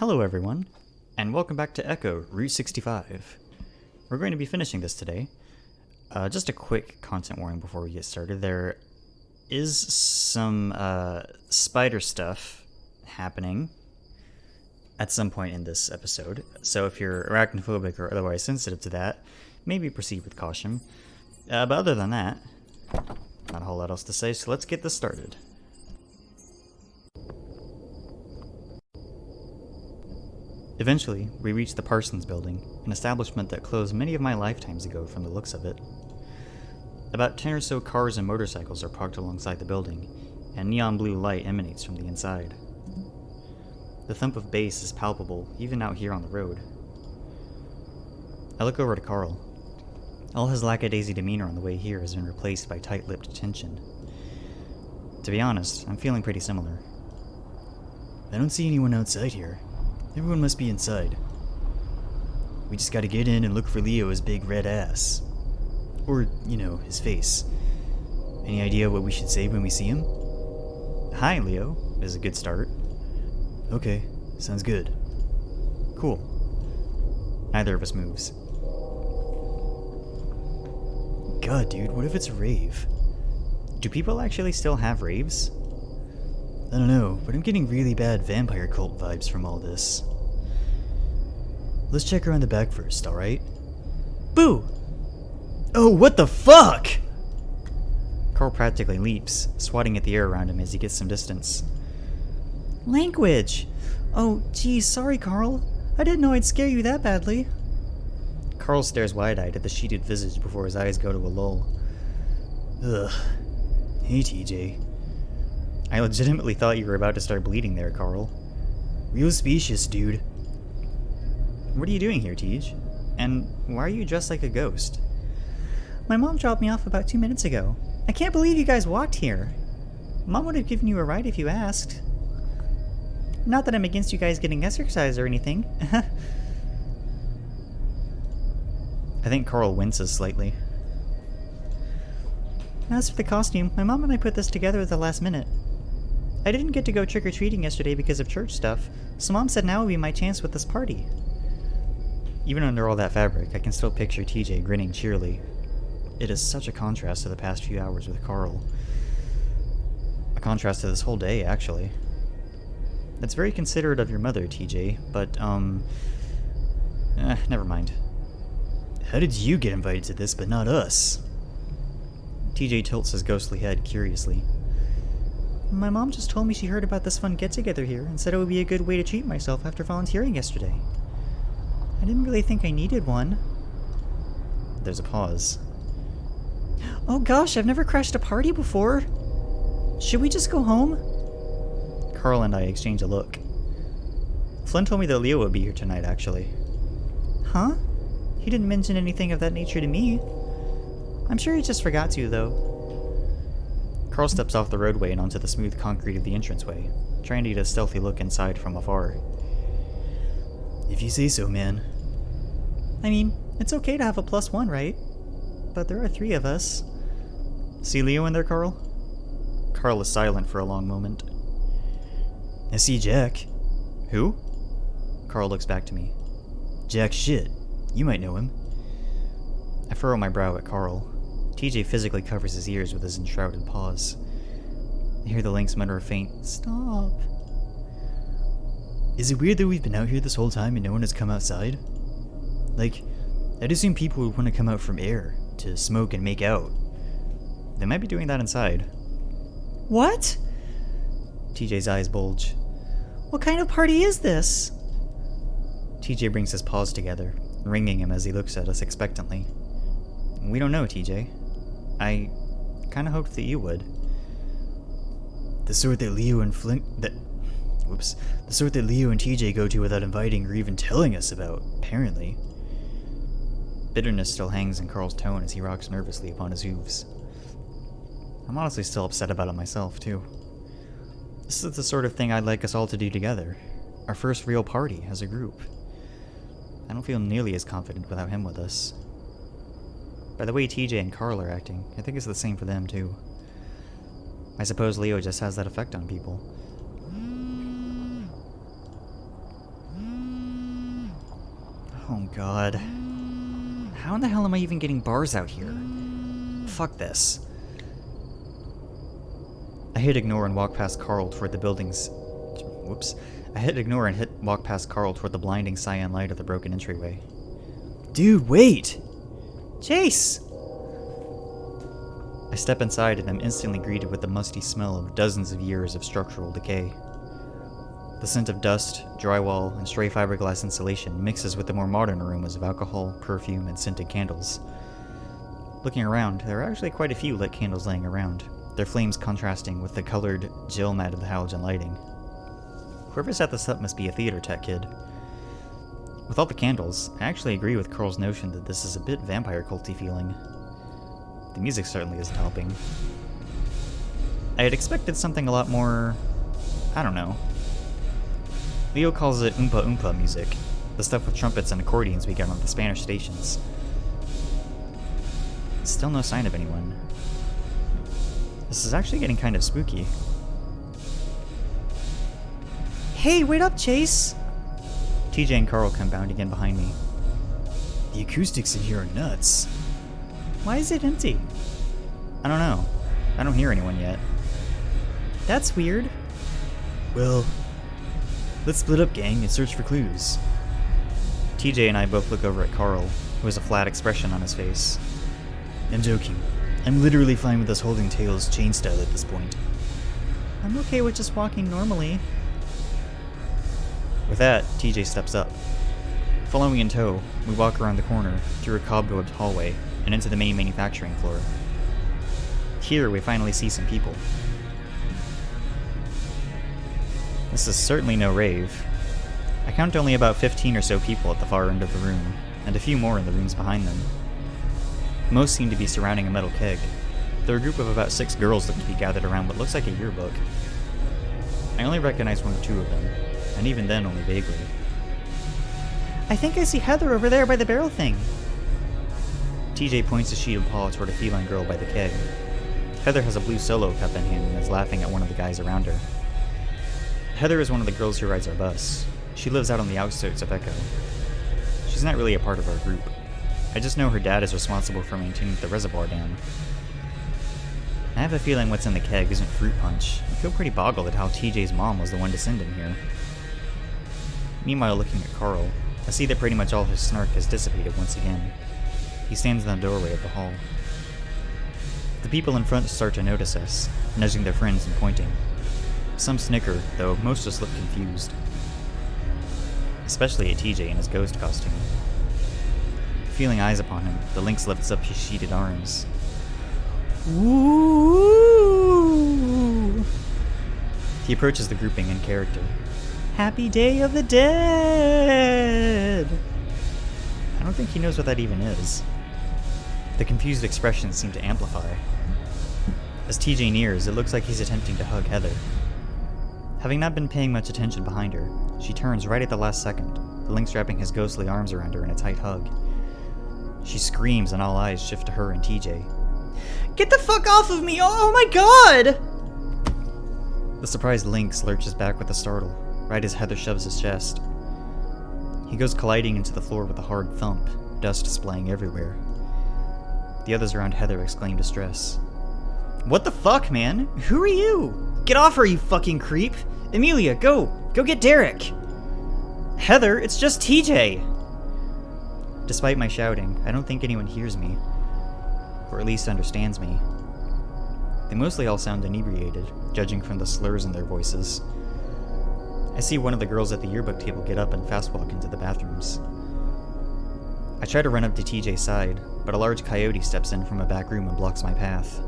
Hello everyone, and welcome back to Echo Route 65. We're going to be finishing this today. Just a quick content warning before we get started. There is some spider stuff happening at some point in this episode, so if you're arachnophobic or otherwise sensitive to that, maybe proceed with caution. But other than that, not a whole lot else to say, so let's get this started. Eventually, we reached the Parsons Building, an establishment that closed many of my lifetimes ago from the looks of it. About 10 or so cars and motorcycles are parked alongside the building, and neon blue light emanates from the inside. The thump of bass is palpable, even out here on the road. I look over to Carl. All his lackadaisy demeanor on the way here has been replaced by tight-lipped tension. To be honest, I'm feeling pretty similar. I don't see anyone outside here. Everyone must be inside. We just gotta get in and look for Leo's big red ass. Or, you know, his face. Any idea what we should say when we see him? Hi, Leo, is a good start. Okay, sounds good. Cool. Neither of us moves. God, dude, what if it's a rave? Do people actually still have raves? I don't know, but I'm getting really bad vampire cult vibes from all this. Let's check around the back first, alright? Boo! Oh, what the fuck?! Carl practically leaps, swatting at the air around him as he gets some distance. Language! Oh, geez, sorry, Carl. I didn't know I'd scare you that badly. Carl stares wide-eyed at the sheeted visage before his eyes go to a lull. Ugh. Hey, TJ. I legitimately thought you were about to start bleeding there, Carl. Real specious, dude. What are you doing here, Tej? And why are you dressed like a ghost? My mom dropped me off about 2 minutes ago. I can't believe you guys walked here. Mom would have given you a ride if you asked. Not that I'm against you guys getting exercise or anything. I think Carl winces slightly. As for the costume, my mom and I put this together at the last minute. I didn't get to go trick-or-treating yesterday because of church stuff, so Mom said now would be my chance with this party. Even under all that fabric, I can still picture TJ grinning cheerily. It is such a contrast to the past few hours with Carl. A contrast to this whole day, actually. That's very considerate of your mother, TJ, but, never mind. How did you get invited to this, but not us? TJ tilts his ghostly head curiously. My mom just told me she heard about this fun get-together here and said it would be a good way to treat myself after volunteering yesterday. I didn't really think I needed one. There's a pause. Oh gosh, I've never crashed a party before. Should we just go home? Carl and I exchange a look. Flynn told me that Leo would be here tonight, actually. Huh? He didn't mention anything of that nature to me. I'm sure he just forgot to, though. Carl steps off the roadway and onto the smooth concrete of the entranceway, trying to get a stealthy look inside from afar. If you say so, man. I mean, it's okay to have a +1, right? But there are 3 of us. See Leo in there, Carl? Carl is silent for a long moment. I see Jack. Who? Carl looks back to me. Jack shit. You might know him. I furrow my brow at Carl. TJ physically covers his ears with his enshrouded paws. I hear the Lynx mutter a faint, "Stop." Is it weird that we've been out here this whole time and no one has come outside? Like, I'd assume people would want to come out from air to smoke and make out. They might be doing that inside. What? TJ's eyes bulge. What kind of party is this? TJ brings his paws together, wringing him as he looks at us expectantly. We don't know, TJ. I kinda hoped that you would. The sort that Leo and TJ go to without inviting or even telling us about, apparently. Bitterness still hangs in Carl's tone as he rocks nervously upon his hooves. I'm honestly still upset about it myself, too. This is the sort of thing I'd like us all to do together. Our first real party as a group. I don't feel nearly as confident without him with us. By the way TJ and Carl are acting, I think it's the same for them, too. I suppose Leo just has that effect on people. God. How in the hell am I even getting bars out here? Fuck this. I hit ignore and walk past Carl toward the buildings. Whoops. I hit ignore and walk past Carl toward the blinding cyan light of the broken entryway. Dude, wait! Chase! I step inside and am instantly greeted with the musty smell of dozens of years of structural decay. The scent of dust, drywall, and stray fiberglass insulation mixes with the more modern aromas of alcohol, perfume, and scented candles. Looking around, there are actually quite a few lit candles laying around, their flames contrasting with the colored gel mat of the halogen lighting. Whoever set this up must be a theater tech kid. With all the candles, I actually agree with Carl's notion that this is a bit vampire culty feeling. The music certainly isn't helping. I had expected something a lot more... I don't know. Leo calls it oompa oompa music, the stuff with trumpets and accordions we get on the Spanish stations. Still no sign of anyone. This is actually getting kind of spooky. Hey, wait up, Chase! TJ and Carl come bounding in behind me. The acoustics in here are nuts. Why is it empty? I don't know. I don't hear anyone yet. That's weird. Well, let's split up, gang, and search for clues. TJ and I both look over at Carl, who has a flat expression on his face. I'm joking. I'm literally fine with us holding tails chain style at this point. I'm okay with just walking normally. With that, TJ steps up. Following in tow, we walk around the corner, through a cobwebbed hallway, and into the main manufacturing floor. Here, we finally see some people. This is certainly no rave. I count only about 15 or so people at the far end of the room, and a few more in the rooms behind them. Most seem to be surrounding a metal keg, though a group of about 6 girls look to be gathered around what looks like a yearbook. I only recognize 1 or 2 of them, and even then only vaguely. I think I see Heather over there by the barrel thing. TJ points a sheet of paw toward a feline girl by the keg. Heather has a blue solo cup in hand and is laughing at one of the guys around her. Heather is one of the girls who rides our bus. She lives out on the outskirts of Echo. She's not really a part of our group. I just know her dad is responsible for maintaining the reservoir dam. I have a feeling what's in the keg isn't fruit punch. I feel pretty boggled at how TJ's mom was the one to send him here. Meanwhile, looking at Carl, I see that pretty much all his snark has dissipated once again. He stands in the doorway of the hall. The people in front start to notice us, nudging their friends and pointing. Some snicker, though most just look confused. Especially at TJ in his ghost costume. Feeling eyes upon him, the lynx lifts up his sheeted arms. Ooh! He approaches the grouping in character. Happy Day of the Dead! I don't think he knows what that even is. The confused expressions seem to amplify. As TJ nears, it looks like he's attempting to hug Heather. Having not been paying much attention behind her, she turns right at the last second, the lynx wrapping his ghostly arms around her in a tight hug. She screams and all eyes shift to her and TJ. Get the fuck off of me! Oh my god! The surprised lynx lurches back with a startle, right as Heather shoves his chest. He goes colliding into the floor with a hard thump, dust splaying everywhere. The others around Heather exclaim distress. What the fuck, man? Who are you? Get off her, you fucking creep! Emilia, go! Go get Derek! Heather, it's just TJ! Despite my shouting, I don't think anyone hears me. Or at least understands me. They mostly all sound inebriated, judging from the slurs in their voices. I see one of the girls at the yearbook table get up and fast walk into the bathrooms. I try to run up to TJ's side, but a large coyote steps in from a back room and blocks my path.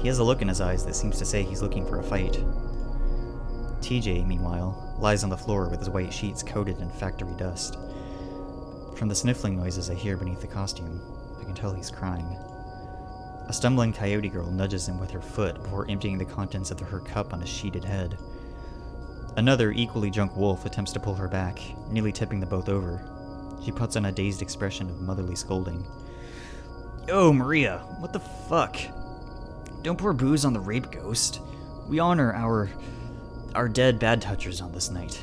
He has a look in his eyes that seems to say he's looking for a fight. TJ, meanwhile, lies on the floor with his white sheets coated in factory dust. From the sniffling noises I hear beneath the costume, I can tell he's crying. A stumbling coyote girl nudges him with her foot before emptying the contents of her cup on his sheeted head. Another, equally drunk wolf attempts to pull her back, nearly tipping them both over. She puts on a dazed expression of motherly scolding. Yo, Maria, what the fuck? Don't pour booze on the rape ghost. We honor our dead bad touchers on this night.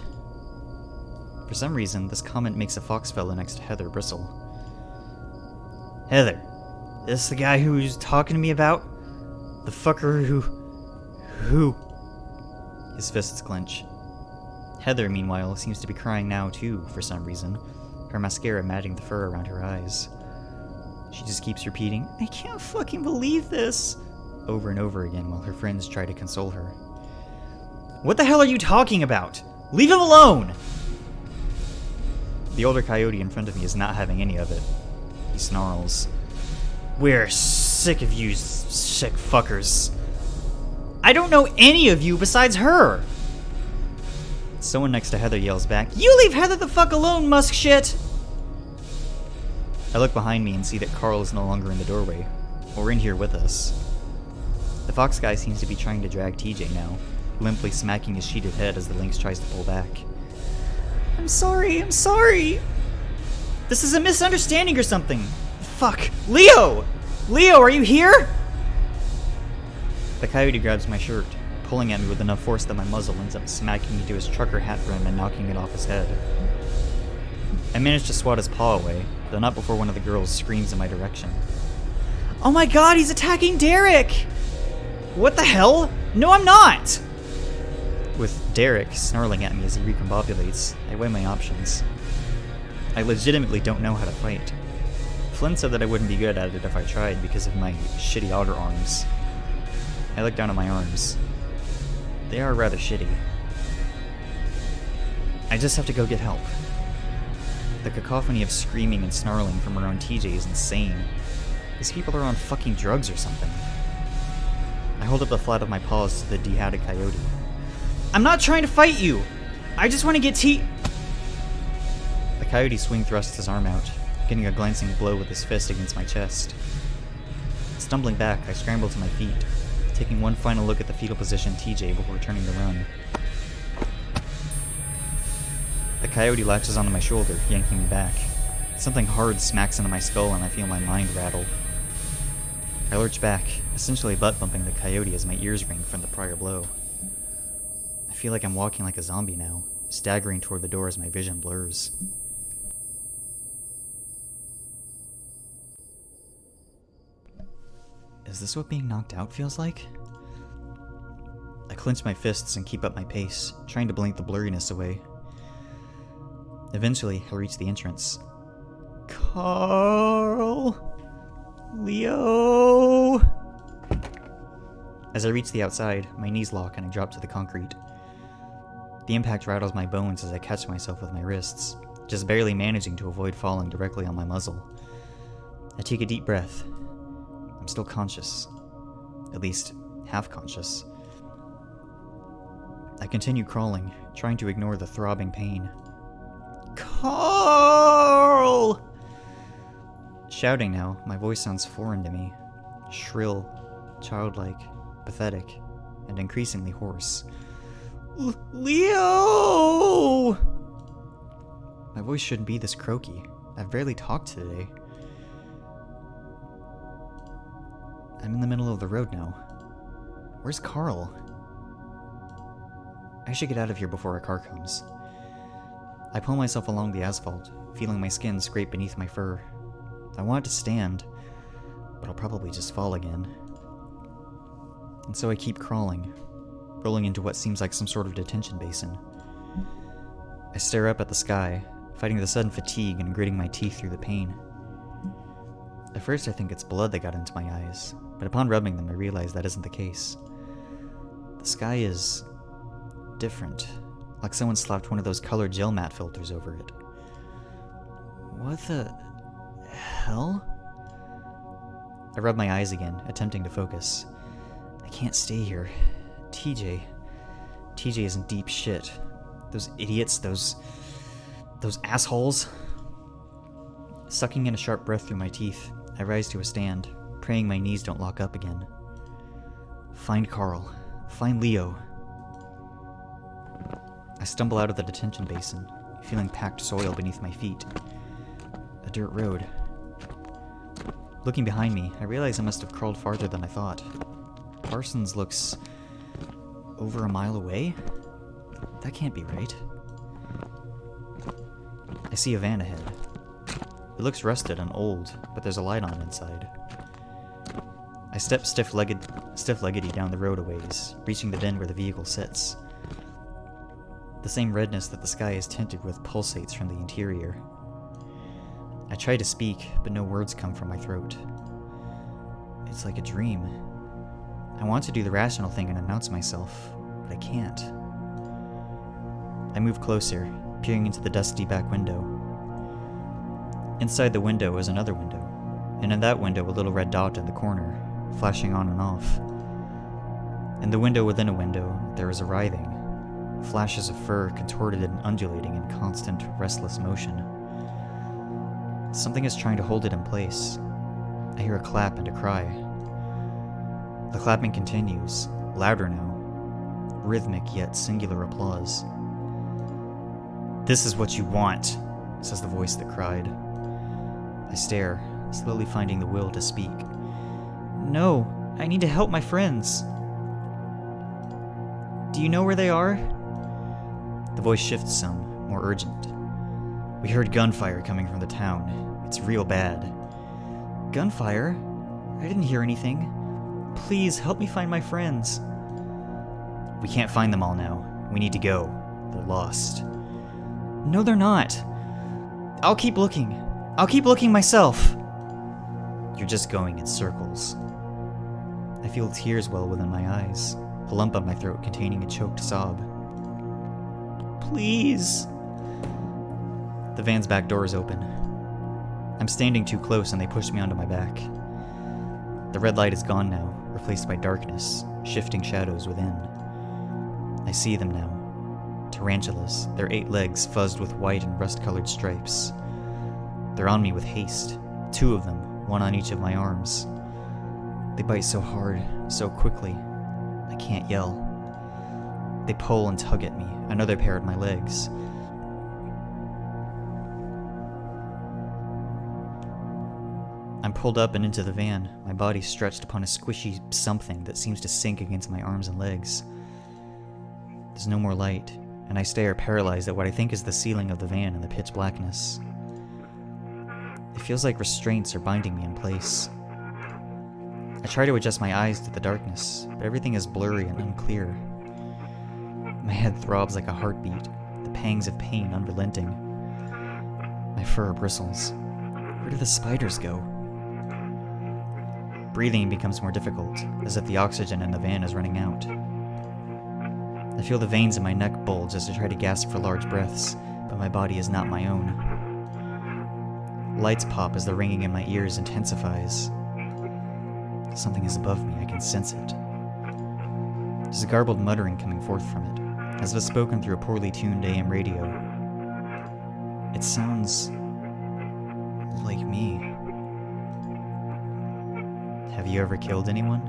For some reason, this comment makes a fox fellow next to Heather bristle. Heather, this the guy who was talking to me about? The fucker who? His fists clench. Heather, meanwhile, seems to be crying now too, for some reason, her mascara matting the fur around her eyes. She just keeps repeating, I can't fucking believe this, over and over again while her friends try to console her. What the hell are you talking about? Leave him alone! The older coyote in front of me is not having any of it. He snarls. We're sick of you sick fuckers. I don't know any of you besides her! Someone next to Heather yells back, You leave Heather the fuck alone, musk shit! I look behind me and see that Carl is no longer in the doorway, or in here with us. The fox guy seems to be trying to drag TJ now, limply smacking his sheeted head as the lynx tries to pull back. I'm sorry. This is a misunderstanding or something. Fuck. Leo! Leo, are you here? The coyote grabs my shirt, pulling at me with enough force that my muzzle ends up smacking into his trucker hat brim and knocking it off his head. I manage to swat his paw away, though not before one of the girls screams in my direction. Oh my god, he's attacking Derek! What the hell? No, I'm not! With Derek snarling at me as he recombobulates, I weigh my options. I legitimately don't know how to fight. Flynn said that I wouldn't be good at it if I tried because of my shitty otter arms. I look down at my arms. They are rather shitty. I just have to go get help. The cacophony of screaming and snarling from around TJ is insane. These people are on fucking drugs or something. I hold up the flat of my paws to the dehatted coyote. I'm not trying to fight you! I just want to get The coyote swing thrusts his arm out, getting a glancing blow with his fist against my chest. Stumbling back, I scramble to my feet, taking one final look at the fetal position TJ before turning to run. The coyote latches onto my shoulder, yanking me back. Something hard smacks into my skull and I feel my mind rattle. I lurch back, essentially butt-bumping the coyote as my ears ring from the prior blow. I feel like I'm walking like a zombie now, staggering toward the door as my vision blurs. Is this what being knocked out feels like? I clench my fists and keep up my pace, trying to blink the blurriness away. Eventually, I reach the entrance. Carl! Leo! As I reach the outside, my knees lock and I drop to the concrete. The impact rattles my bones as I catch myself with my wrists, just barely managing to avoid falling directly on my muzzle. I take a deep breath. I'm still conscious. At least, half conscious. I continue crawling, trying to ignore the throbbing pain. Carl! Shouting now, my voice sounds foreign to me. Shrill, childlike, pathetic, and increasingly hoarse. Leo! My voice shouldn't be this croaky. I've barely talked today. I'm in the middle of the road now. Where's Carl? I should get out of here before a car comes. I pull myself along the asphalt, feeling my skin scrape beneath my fur. I want to stand, but I'll probably just fall again. And so I keep crawling, rolling into what seems like some sort of detention basin. I stare up at the sky, fighting the sudden fatigue and gritting my teeth through the pain. At first I think it's blood that got into my eyes, but upon rubbing them I realize that isn't the case. The sky is different, like someone slapped one of those colored gel matte filters over it. What the hell? I rub my eyes again, attempting to focus. I can't stay here. TJ is in deep shit. Those idiots, those assholes. Sucking in a sharp breath through my teeth, I rise to a stand, praying my knees don't lock up again. Find Carl. Find Leo. I stumble out of the detention basin, feeling packed soil beneath my feet. A dirt road. Looking behind me, I realize I must have crawled farther than I thought. Parsons looks over a mile away? That can't be right. I see a van ahead. It looks rusted and old, but there's a light on inside. I step stiff-leggedy down the road a ways, reaching the bend where the vehicle sits. The same redness that the sky is tinted with pulsates from the interior. I try to speak, but no words come from my throat. It's like a dream. I want to do the rational thing and announce myself, but I can't. I move closer, peering into the dusty back window. Inside the window is another window, and in that window a little red dot in the corner, flashing on and off. In the window within a window, there is a writhing, flashes of fur contorted and undulating in constant, restless motion. Something is trying to hold it in place. I hear a clap and a cry. The clapping continues, louder now, rhythmic yet singular applause. "This is what you want," says the voice that cried. I stare, slowly finding the will to speak. "No, I need to help my friends." "Do you know where they are?" The voice shifts some, more urgent. "We heard gunfire coming from the town. It's real bad." "Gunfire? I didn't hear anything. Please help me find my friends." "We can't find them all now. We need to go. They're lost." "No, they're not. I'll keep looking. I'll keep looking myself." "You're just going in circles." I feel tears well within my eyes, a lump on my throat containing a choked sob. "Please." The van's back door is open. I'm standing too close and they push me onto my back. The red light is gone now, replaced by darkness, shifting shadows within. I see them now. Tarantulas, their 8 legs fuzzed with white and rust-colored stripes. They're on me with haste, 2 of them, one on each of my arms. They bite so hard, so quickly, I can't yell. They pull and tug at me, another pair at my legs. I'm pulled up and into the van, my body stretched upon a squishy something that seems to sink against my arms and legs. There's no more light, and I stare paralyzed at what I think is the ceiling of the van in the pitch blackness. It feels like restraints are binding me in place. I try to adjust my eyes to the darkness, but everything is blurry and unclear. My head throbs like a heartbeat, the pangs of pain unrelenting. My fur bristles. Where do the spiders go? Breathing becomes more difficult, as if the oxygen in the van is running out. I feel the veins in my neck bulge as I try to gasp for large breaths, but my body is not my own. Lights pop as the ringing in my ears intensifies. Something is above me, I can sense it. There's a garbled muttering coming forth from it, as if it's spoken through a poorly tuned AM radio. It sounds like me. Have you ever killed anyone?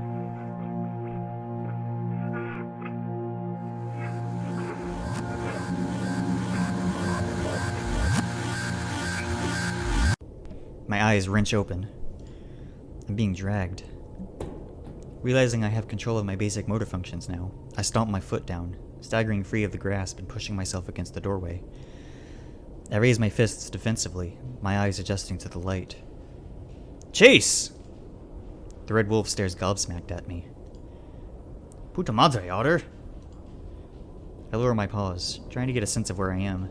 My eyes wrench open. I'm being dragged. Realizing I have control of my basic motor functions now, I stomp my foot down, staggering free of the grasp and pushing myself against the doorway. I raise my fists defensively, my eyes adjusting to the light. "Chase!" The red wolf stares gobsmacked at me. "Puta madre, Otter!" I lower my paws, trying to get a sense of where I am.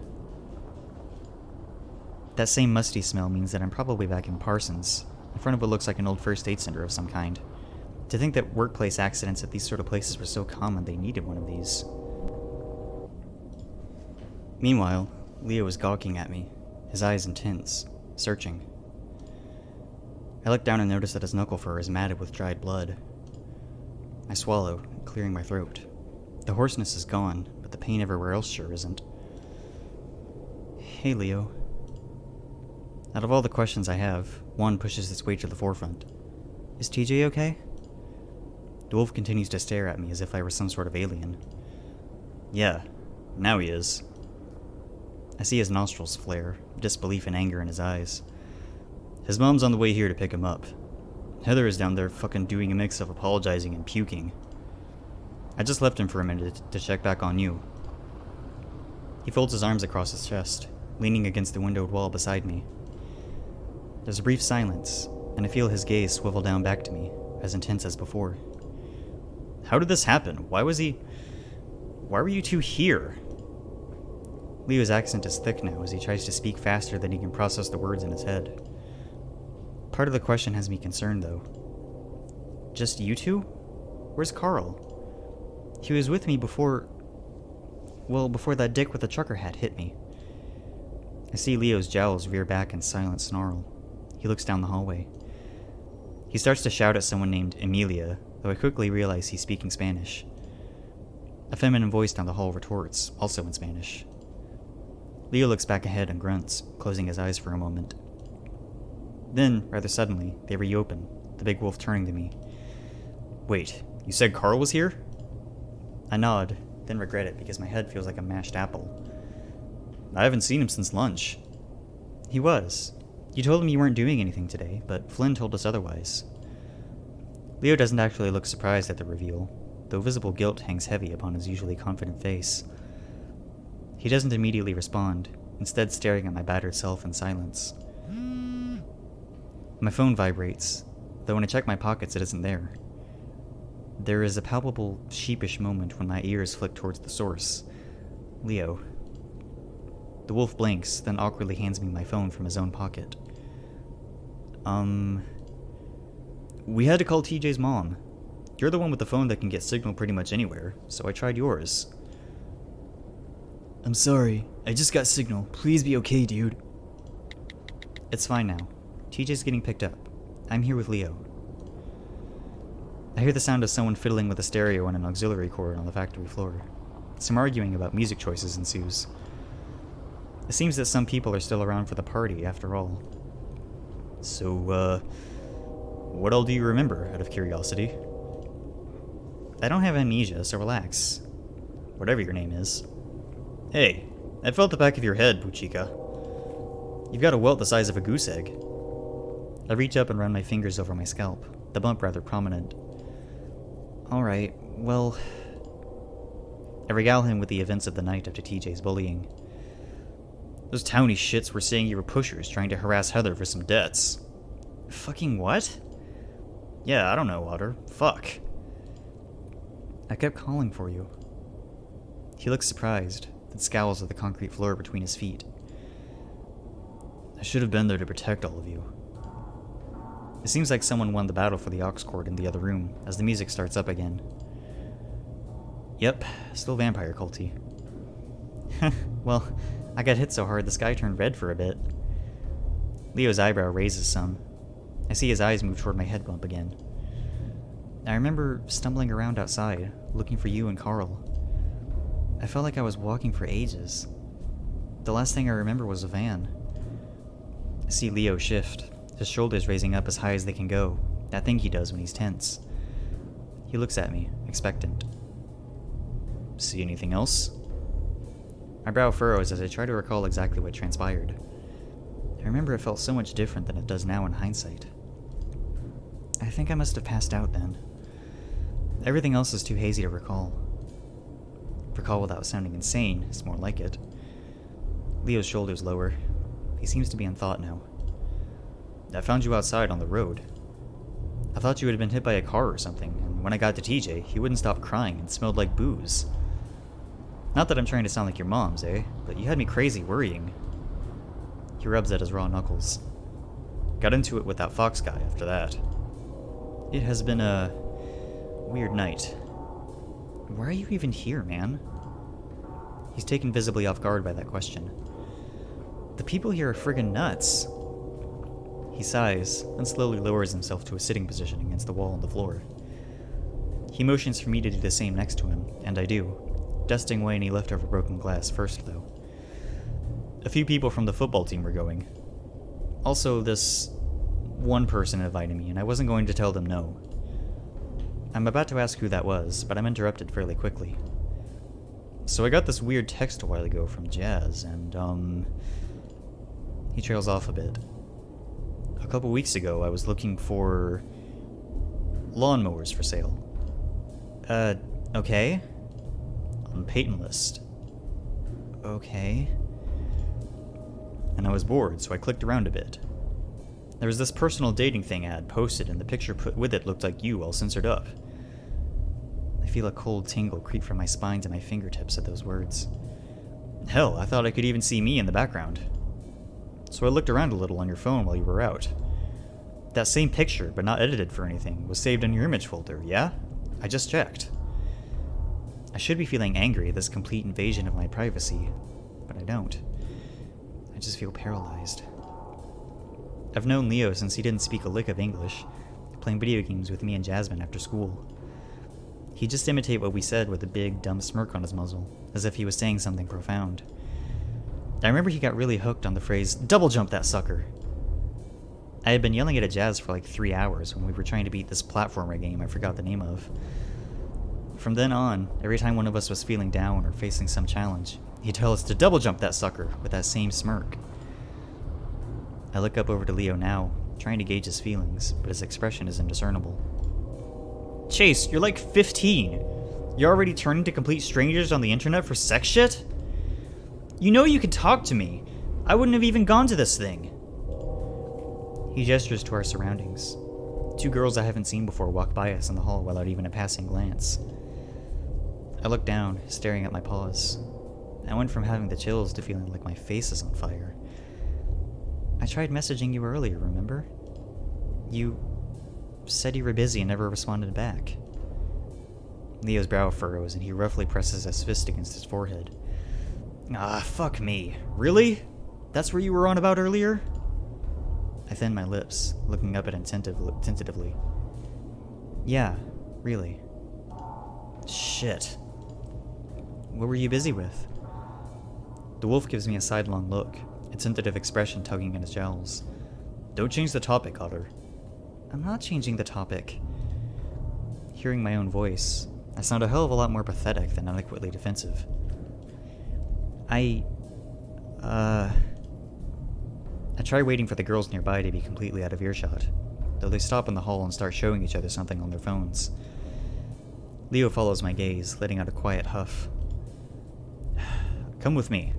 That same musty smell means that I'm probably back in Parsons, in front of what looks like an old first aid center of some kind. To think that workplace accidents at these sort of places were so common they needed one of these. Meanwhile, Leo is gawking at me, his eyes intense, searching. I look down and notice that his knuckle fur is matted with dried blood. I swallow, clearing my throat. The hoarseness is gone, but the pain everywhere else sure isn't. "Hey, Leo." Out of all the questions I have, one pushes its way to the forefront. "Is TJ okay?" The wolf continues to stare at me as if I were some sort of alien. "Yeah, now he is." I see his nostrils flare, disbelief and anger in his eyes. "His mom's on the way here to pick him up. Heather is down there fucking doing a mix of apologizing and puking. I just left him for a minute to check back on you." He folds his arms across his chest, leaning against the windowed wall beside me. There's a brief silence, and I feel his gaze swivel down back to me, as intense as before. How did this happen? Why were you two here? Leo's accent is thick now as he tries to speak faster than he can process the words in his head. Part of the question has me concerned, though. Just you two? Where's Carl? He was with me before that dick with the trucker hat hit me. I see Leo's jowls rear back in silent snarl. He looks down the hallway. He starts to shout at someone named Emilia, though I quickly realize he's speaking Spanish. A feminine voice down the hall retorts, also in Spanish. Leo looks back ahead and grunts, closing his eyes for a moment. Then, rather suddenly, they reopen, the big wolf turning to me. Wait, you said Carl was here? I nod, then regret it because my head feels like a mashed apple. I haven't seen him since lunch. He was. You told him you weren't doing anything today, but Flynn told us otherwise. Leo doesn't actually look surprised at the reveal, though visible guilt hangs heavy upon his usually confident face. He doesn't immediately respond, instead staring at my battered self in silence. My phone vibrates, though when I check my pockets it isn't there. There is a palpable, sheepish moment when my ears flick towards the source. Leo. The wolf blinks, then awkwardly hands me my phone from his own pocket. We had to call TJ's mom. You're the one with the phone that can get signal pretty much anywhere, so I tried yours. I'm sorry. I just got signal. Please be okay, dude. It's fine now. TJ's getting picked up. I'm here with Leo. I hear the sound of someone fiddling with a stereo and an auxiliary cord on the factory floor. Some arguing about music choices ensues. It seems that some people are still around for the party, after all. So, what all do you remember, out of curiosity? I don't have amnesia, so relax. Whatever your name is. Hey, I felt the back of your head, Puchika. You've got a welt the size of a goose egg. I reach up and run my fingers over my scalp, the bump rather prominent. Alright, well... I regale him with the events of the night after TJ's bullying. Those towny shits were saying you were pushers trying to harass Heather for some debts. Fucking what? Yeah, I don't know, Otter. Fuck. I kept calling for you. He looks surprised, then scowls at the concrete floor between his feet. I should have been there to protect all of you. It seems like someone won the battle for the aux cord in the other room, as the music starts up again. Yep, still vampire culty. Well, I got hit so hard the sky turned red for a bit. Leo's eyebrow raises some. I see his eyes move toward my head bump again. I remember stumbling around outside, looking for you and Carl. I felt like I was walking for ages. The last thing I remember was a van. I see Leo shift, his shoulders raising up as high as they can go, that thing he does when he's tense. He looks at me, expectant. See anything else? My brow furrows as I try to recall exactly what transpired. I remember it felt so much different than it does now in hindsight. I think I must have passed out then. Everything else is too hazy to recall. Recall without sounding insane is more like it. Leo's shoulders lower. He seems to be in thought now. I found you outside on the road. I thought you had been hit by a car or something, and when I got to TJ, he wouldn't stop crying and smelled like booze. Not that I'm trying to sound like your mom's, but you had me crazy worrying. He rubs at his raw knuckles. Got into it with that Fox guy after that. It has been a weird night. Why are you even here, man? He's taken visibly off guard by that question. The people here are friggin' nuts. He sighs, then slowly lowers himself to a sitting position against the wall on the floor. He motions for me to do the same next to him, and I do, dusting away any leftover broken glass first, though. A few people from the football team were going. Also, this one person invited me, and I wasn't going to tell them no. I'm about to ask who that was, but I'm interrupted fairly quickly. So I got this weird text a while ago from Jazz, and, He trails off a bit. A couple weeks ago, I was looking for lawnmowers for sale. Okay? On Peyton List. Okay. and I was bored, so I clicked around a bit. There was this personal dating thing ad posted, and the picture put with it looked like you, all censored up. I feel a cold tingle creep from my spine to my fingertips at those words. Hell, I thought I could even see me in the background. So I looked around a little on your phone while you were out. That same picture, but not edited for anything, was saved in your image folder, yeah? I just checked. I should be feeling angry at this complete invasion of my privacy, but I don't. I just feel paralyzed. I've known Leo since he didn't speak a lick of English, playing video games with me and Jasmine after school. He'd just imitate what we said with a big, dumb smirk on his muzzle, as if he was saying something profound. I remember he got really hooked on the phrase, "Double jump that sucker!" I had been yelling it at Jazz for like 3 hours when we were trying to beat this platformer game I forgot the name of. From then on, every time one of us was feeling down or facing some challenge, he'd tell us to double jump that sucker with that same smirk. I look up over to Leo now, trying to gauge his feelings, but his expression is indiscernible. Chase, you're like 15. You're already turning to complete strangers on the internet for sex shit? You know you can talk to me. I wouldn't have even gone to this thing. He gestures to our surroundings. 2 girls I haven't seen before walk by us in the hall without even a passing glance. I look down, staring at my paws. I went from having the chills to feeling like my face is on fire. I tried messaging you earlier, remember? You said you were busy and never responded back. Leo's brow furrows and he roughly presses his fist against his forehead. Ah, fuck me. Really? That's what you were on about earlier? I thin my lips, looking up at him tentatively. Yeah, really. Shit. What were you busy with? The wolf gives me a sidelong look, a tentative expression tugging at his jowls. Don't change the topic, Otter. I'm not changing the topic. Hearing my own voice, I sound a hell of a lot more pathetic than adequately defensive. I try waiting for the girls nearby to be completely out of earshot, though they stop in the hall and start showing each other something on their phones. Leo follows my gaze, letting out a quiet huff. Come with me.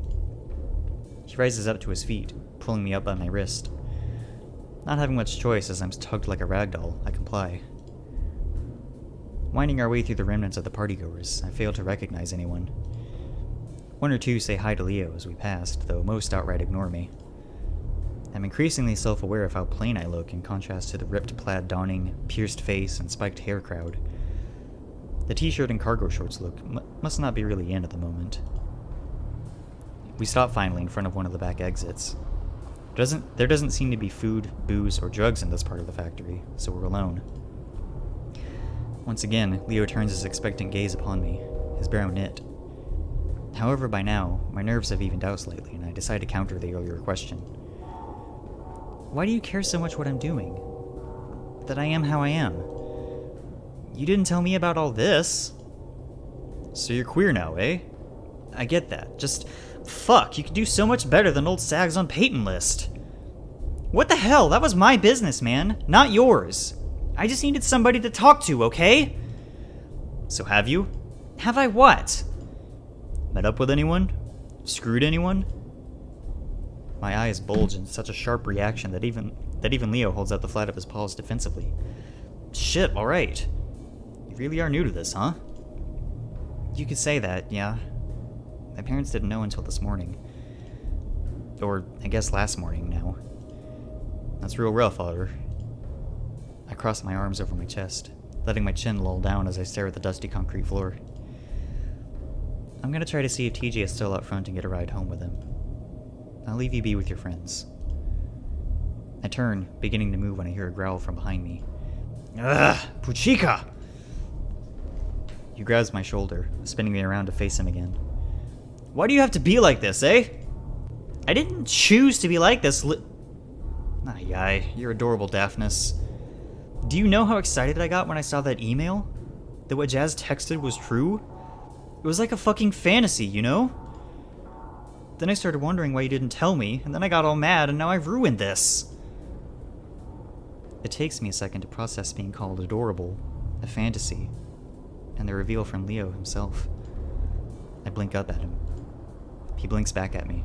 He rises up to his feet, pulling me up by my wrist. Not having much choice as I'm tugged like a ragdoll, I comply. Winding our way through the remnants of the partygoers, I fail to recognize anyone. 1 or 2 say hi to Leo as we passed, though most outright ignore me. I'm increasingly self-aware of how plain I look in contrast to the ripped plaid donning, pierced face, and spiked hair crowd. The t-shirt and cargo shorts look must not be really in at the moment. We stop finally in front of one of the back exits. There doesn't seem to be food, booze, or drugs in this part of the factory, so we're alone. Once again, Leo turns his expectant gaze upon me, his brow knit. However, by now, my nerves have evened out slightly, and I decide to counter the earlier question. Why do you care so much what I'm doing? That I am how I am? You didn't tell me about all this. So you're queer now, eh? I get that. Just, fuck, you could do so much better than old Sags on Peyton List. What the hell? That was my business, man, not yours. I just needed somebody to talk to, okay? So have you? Have I what? Met up with anyone? Screwed anyone? My eyes bulge in such a sharp reaction that even Leo holds out the flat of his paws defensively. Shit, alright. You really are new to this, huh? You could say that, yeah. My parents didn't know until this morning. Or, I guess last morning now. That's real rough, Otter. I cross my arms over my chest, letting my chin loll down as I stare at the dusty concrete floor. I'm gonna try to see if TJ is still out front and get a ride home with him. I'll leave you be with your friends. I turn, beginning to move when I hear a growl from behind me. Ugh, Puchika! He grabs my shoulder, spinning me around to face him again. Why do you have to be like this, eh? I didn't choose to be like this. Ay, you're adorable, Daphnis. Do you know how excited I got when I saw that email? That what Jazz texted was true? It was like a fucking fantasy, you know? Then I started wondering why you didn't tell me, and then I got all mad, and now I've ruined this. It takes me a second to process being called adorable, a fantasy, and the reveal from Leo himself. I blink up at him. He blinks back at me.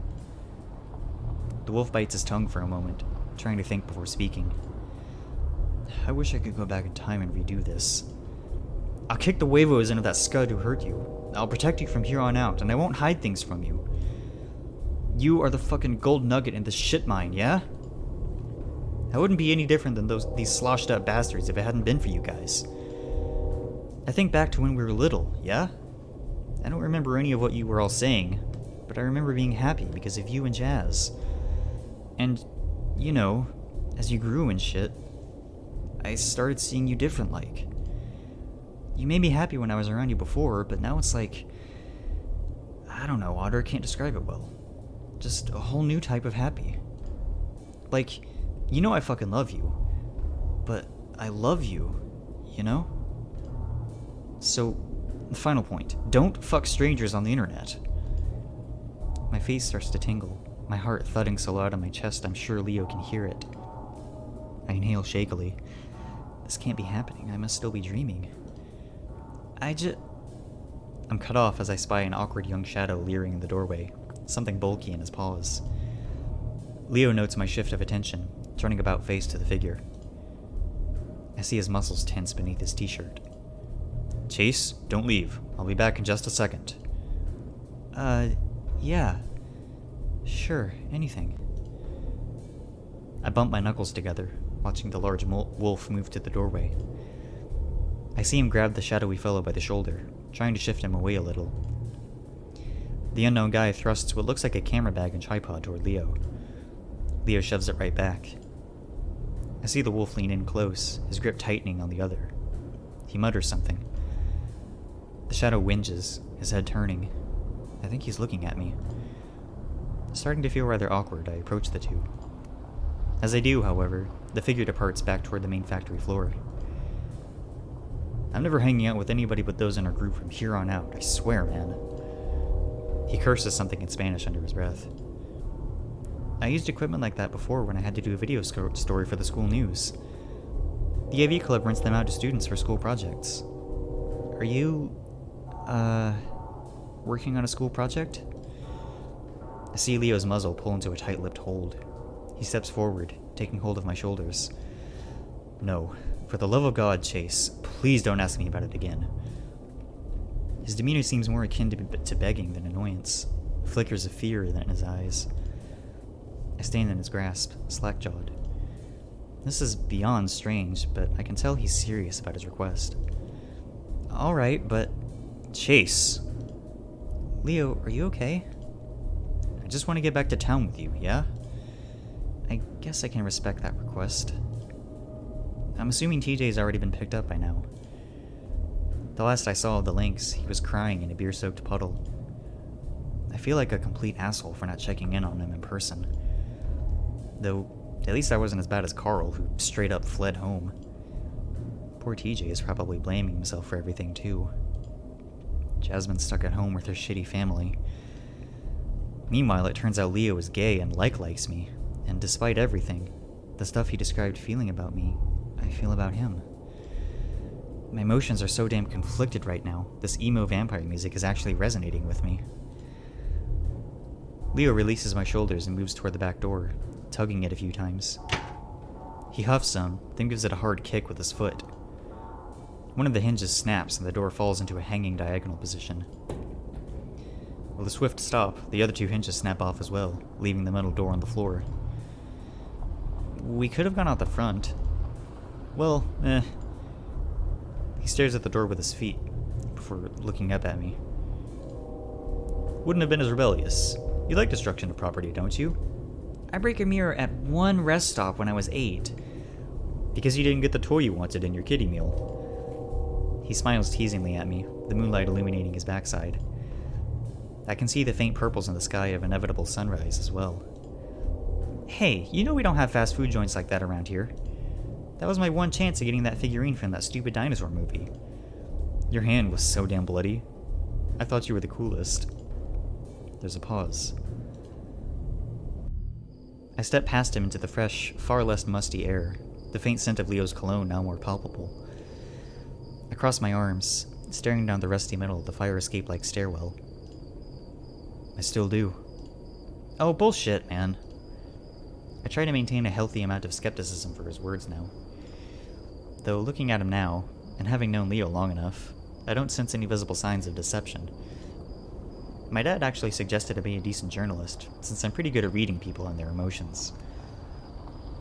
The wolf bites his tongue for a moment, trying to think before speaking. I wish I could go back in time and redo this. I'll kick the huevos into that scud who hurt you. I'll protect you from here on out, and I won't hide things from you. You are the fucking gold nugget in this shit mine, yeah? I wouldn't be any different than these sloshed up bastards if it hadn't been for you guys. I think back to when we were little, yeah? I don't remember any of what you were all saying, but I remember being happy because of you and Jazz. And, you know, as you grew and shit, I started seeing you different like. You made me happy when I was around you before, but now it's like, I don't know, Otter, can't describe it well. Just a whole new type of happy. Like, you know I fucking love you, but I love you, you know? So, the final point, don't fuck strangers on the internet. My face starts to tingle, my heart thudding so loud on my chest I'm sure Leo can hear it. I inhale shakily. This can't be happening, I must still be dreaming. I'm cut off as I spy an awkward young shadow leering in the doorway, something bulky in his paws. Leo notes my shift of attention, turning about face to the figure. I see his muscles tense beneath his t-shirt. Chase, don't leave. I'll be back in just a second. Yeah. Sure, anything. I bump my knuckles together, watching the large wolf move to the doorway. I see him grab the shadowy fellow by the shoulder, trying to shift him away a little. The unknown guy thrusts what looks like a camera bag and tripod toward Leo. Leo shoves it right back. I see the wolf lean in close, his grip tightening on the other. He mutters something. The shadow whinges, his head turning. I think he's looking at me. Starting to feel rather awkward, I approach the two. As I do, however, the figure departs back toward the main factory floor. I'm never hanging out with anybody but those in our group from here on out, I swear, man. He curses something in Spanish under his breath. I used equipment like that before when I had to do a video story for the school news. The AV Club rents them out to students for school projects. Are you, working on a school project? I see Leo's muzzle pull into a tight-lipped hold. He steps forward, taking hold of my shoulders. No, for the love of God, Chase, please don't ask me about it again. His demeanor seems more akin to begging than annoyance, flickers of fear in his eyes. I stand in his grasp, slack-jawed. This is beyond strange, but I can tell he's serious about his request. Alright, but... Chase! Leo, are you okay? I just want to get back to town with you, yeah? I guess I can respect that request. I'm assuming TJ's already been picked up by now. The last I saw of the Lynx, he was crying in a beer-soaked puddle. I feel like a complete asshole for not checking in on him in person. Though, at least I wasn't as bad as Carl, who straight up fled home. Poor TJ is probably blaming himself for everything, too. Jasmine's stuck at home with her shitty family. Meanwhile, it turns out Leo is gay and likes me, and despite everything, the stuff he described feeling about me, I feel about him. My emotions are so damn conflicted right now, this emo vampire music is actually resonating with me. Leo releases my shoulders and moves toward the back door, tugging it a few times. He huffs some, then gives it a hard kick with his foot. One of the hinges snaps and the door falls into a hanging diagonal position. With a swift stop, the other two hinges snap off as well, leaving the metal door on the floor. We could have gone out the front. Well, He stares at the door with his feet, before looking up at me. Wouldn't have been as rebellious. You like destruction of property, don't you? I break a mirror at one rest stop when I was 8. Because you didn't get the toy you wanted in your kiddie meal. He smiles teasingly at me, the moonlight illuminating his backside. I can see the faint purples in the sky of inevitable sunrise as well. Hey, you know we don't have fast food joints like that around here. That was my one chance of getting that figurine from that stupid dinosaur movie. Your hand was so damn bloody. I thought you were the coolest. There's a pause. I step past him into the fresh, far less musty air, the faint scent of Leo's cologne now more palpable. I cross my arms, staring down the rusty metal of the fire escape-like stairwell. I still do. Oh, bullshit, man. I try to maintain a healthy amount of skepticism for his words now. Though looking at him now, and having known Leo long enough, I don't sense any visible signs of deception. My dad actually suggested I be a decent journalist, since I'm pretty good at reading people and their emotions.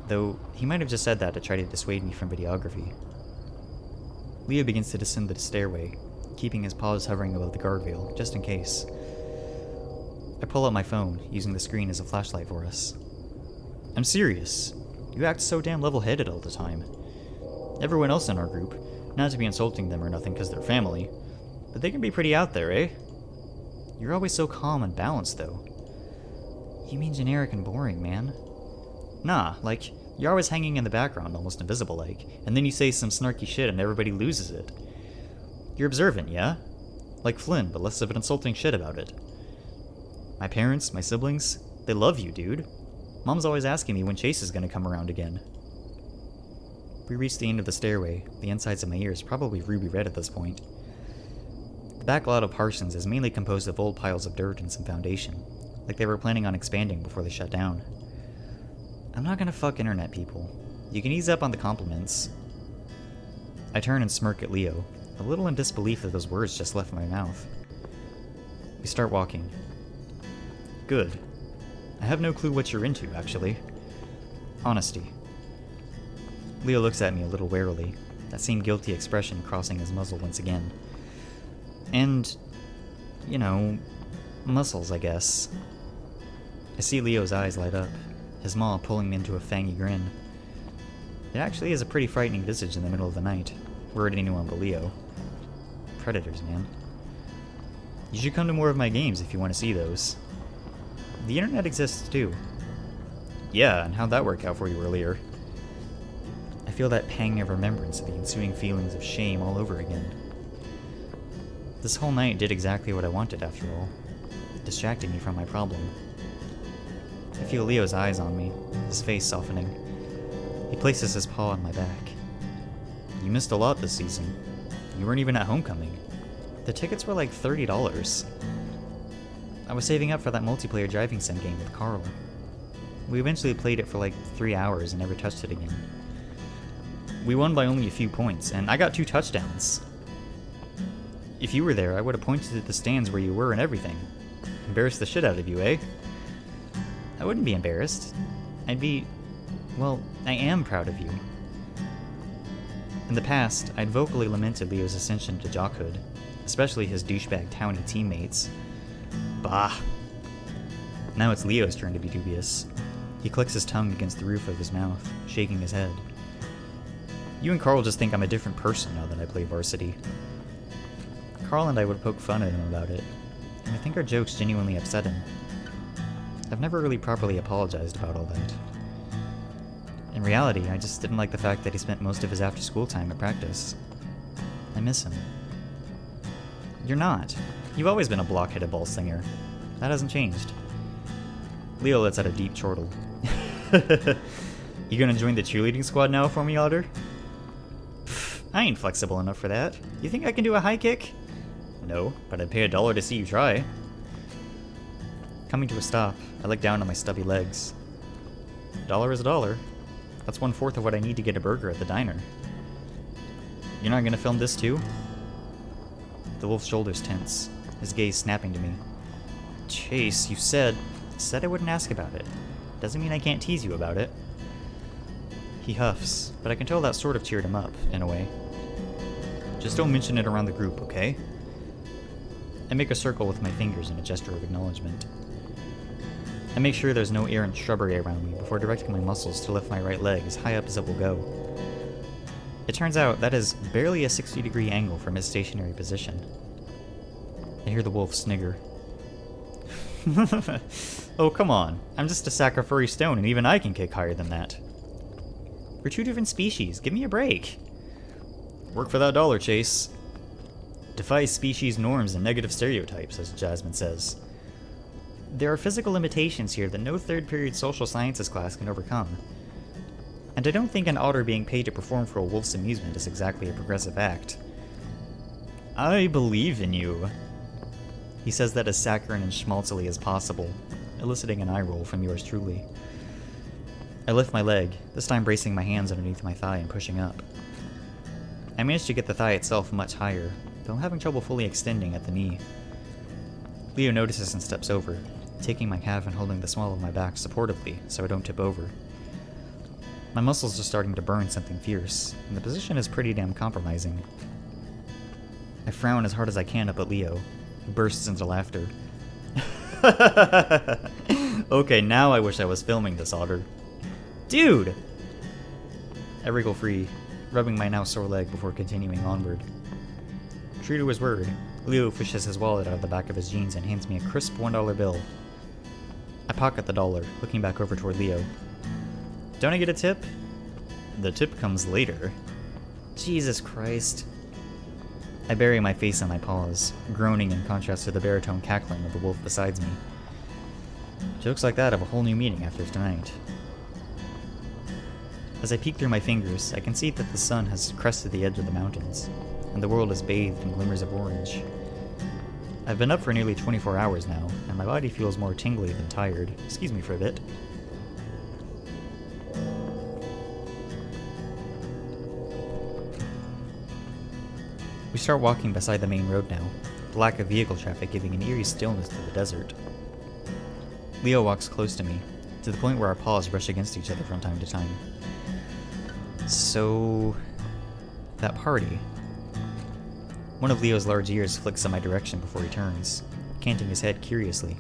Though, he might have just said that to try to dissuade me from videography. Leo begins to descend the stairway, keeping his paws hovering above the guardrail, just in case. I pull out my phone, using the screen as a flashlight for us. I'm serious. You act so damn level-headed all the time. Everyone else in our group, not to be insulting them or nothing because they're family, but they can be pretty out there, eh? You're always so calm and balanced, though. You mean generic and boring, man. Nah, like, you're always hanging in the background, almost invisible-like, and then you say some snarky shit and everybody loses it. You're observant, yeah? Like Flynn, but less of an insulting shit about it. My parents, my siblings, they love you, dude. Mom's always asking me when Chase is gonna come around again. We reach the end of the stairway, the insides of my ears probably ruby red at this point. The back lot of Parsons is mainly composed of old piles of dirt and some foundation, like they were planning on expanding before they shut down. I'm not gonna fuck internet people. You can ease up on the compliments. I turn and smirk at Leo, a little in disbelief that those words just left my mouth. We start walking. Good. I have no clue what you're into, actually. Honesty. Leo looks at me a little warily, that same guilty expression crossing his muzzle once again. And, you know, muscles, I guess. I see Leo's eyes light up, his maw pulling me into a fangy grin. It actually is a pretty frightening visage in the middle of the night, were it anyone but Leo. Predators, man. You should come to more of my games if you want to see those. The internet exists too. Yeah, and how'd that work out for you earlier? I feel that pang of remembrance of the ensuing feelings of shame all over again. This whole night did exactly what I wanted after all. It distracted me from my problem. I feel Leo's eyes on me, his face softening. He places his paw on my back. You missed a lot this season. You weren't even at homecoming. The tickets were like $30. I was saving up for that multiplayer driving sim game with Carl. We eventually played it for like 3 hours and never touched it again. We won by only a few points, and I got 2 touchdowns. If you were there, I would have pointed at the stands where you were and everything. Embarrassed the shit out of you, eh? I wouldn't be embarrassed. I'd be... well, I am proud of you. In the past, I'd vocally lamented Leo's ascension to jockhood, especially his douchebag townie teammates. Bah! Now it's Leo's turn to be dubious. He clicks his tongue against the roof of his mouth, shaking his head. You and Carl just think I'm a different person now that I play varsity. Carl and I would poke fun at him about it, and I think our jokes genuinely upset him. I've never really properly apologized about all that. In reality, I just didn't like the fact that he spent most of his after-school time at practice. I miss him. You're not. You've always been a block-headed ball singer. That hasn't changed. Leo lets out a deep chortle. You gonna join the cheerleading squad now for me, Otter? Pfft, I ain't flexible enough for that. You think I can do a high kick? No, but I'd pay $1 to see you try. Coming to a stop, I look down on my stubby legs. $1 is $1. That's 1/4 of what I need to get a burger at the diner. You're not gonna film this too? The wolf's shoulders tense, his gaze snapping to me. Chase, you said I wouldn't ask about it. Doesn't mean I can't tease you about it. He huffs, but I can tell that sort of cheered him up, in a way. Just don't mention it around the group, okay? I make a circle with my fingers in a gesture of acknowledgement. I make sure there's no errant shrubbery around me before directing my muscles to lift my right leg as high up as it will go. It turns out that is barely a 60-degree angle from his stationary position. I hear the wolf snigger. Oh, come on. I'm just a sack of furry stone, and even I can kick higher than that. We're 2 different species. Give me a break. Work for that $1, Chase. Defies species norms and negative stereotypes, as Jasmine says. There are physical limitations here that no third-period social sciences class can overcome. And I don't think an otter being paid to perform for a wolf's amusement is exactly a progressive act. I believe in you. He says that as saccharine and schmaltzily as possible, eliciting an eye roll from yours truly. I lift my leg, this time bracing my hands underneath my thigh and pushing up. I manage to get the thigh itself much higher, though I'm having trouble fully extending at the knee. Leo notices and steps over, taking my calf and holding the small of my back supportively so I don't tip over. My muscles are starting to burn something fierce, and the position is pretty damn compromising. I frown as hard as I can up at Leo, who bursts into laughter. Okay, now I wish I was filming this, Otter. Dude! I wriggle free, rubbing my now sore leg before continuing onward. True to his word, Leo fishes his wallet out of the back of his jeans and hands me a crisp $1 bill. I pocket the dollar, looking back over toward Leo. Don't I get a tip? The tip comes later. Jesus Christ. I bury my face in my paws, groaning in contrast to the baritone cackling of the wolf beside me. Jokes like that have a whole new meaning after tonight. As I peek through my fingers, I can see that the sun has crested the edge of the mountains, and the world is bathed in glimmers of orange. I've been up for nearly 24 hours now, and my body feels more tingly than tired. Excuse me for a bit. We start walking beside the main road now, the lack of vehicle traffic giving an eerie stillness to the desert. Leo walks close to me, to the point where our paws brush against each other from time to time. So, that party. One of Leo's large ears flicks in my direction before he turns, canting his head curiously.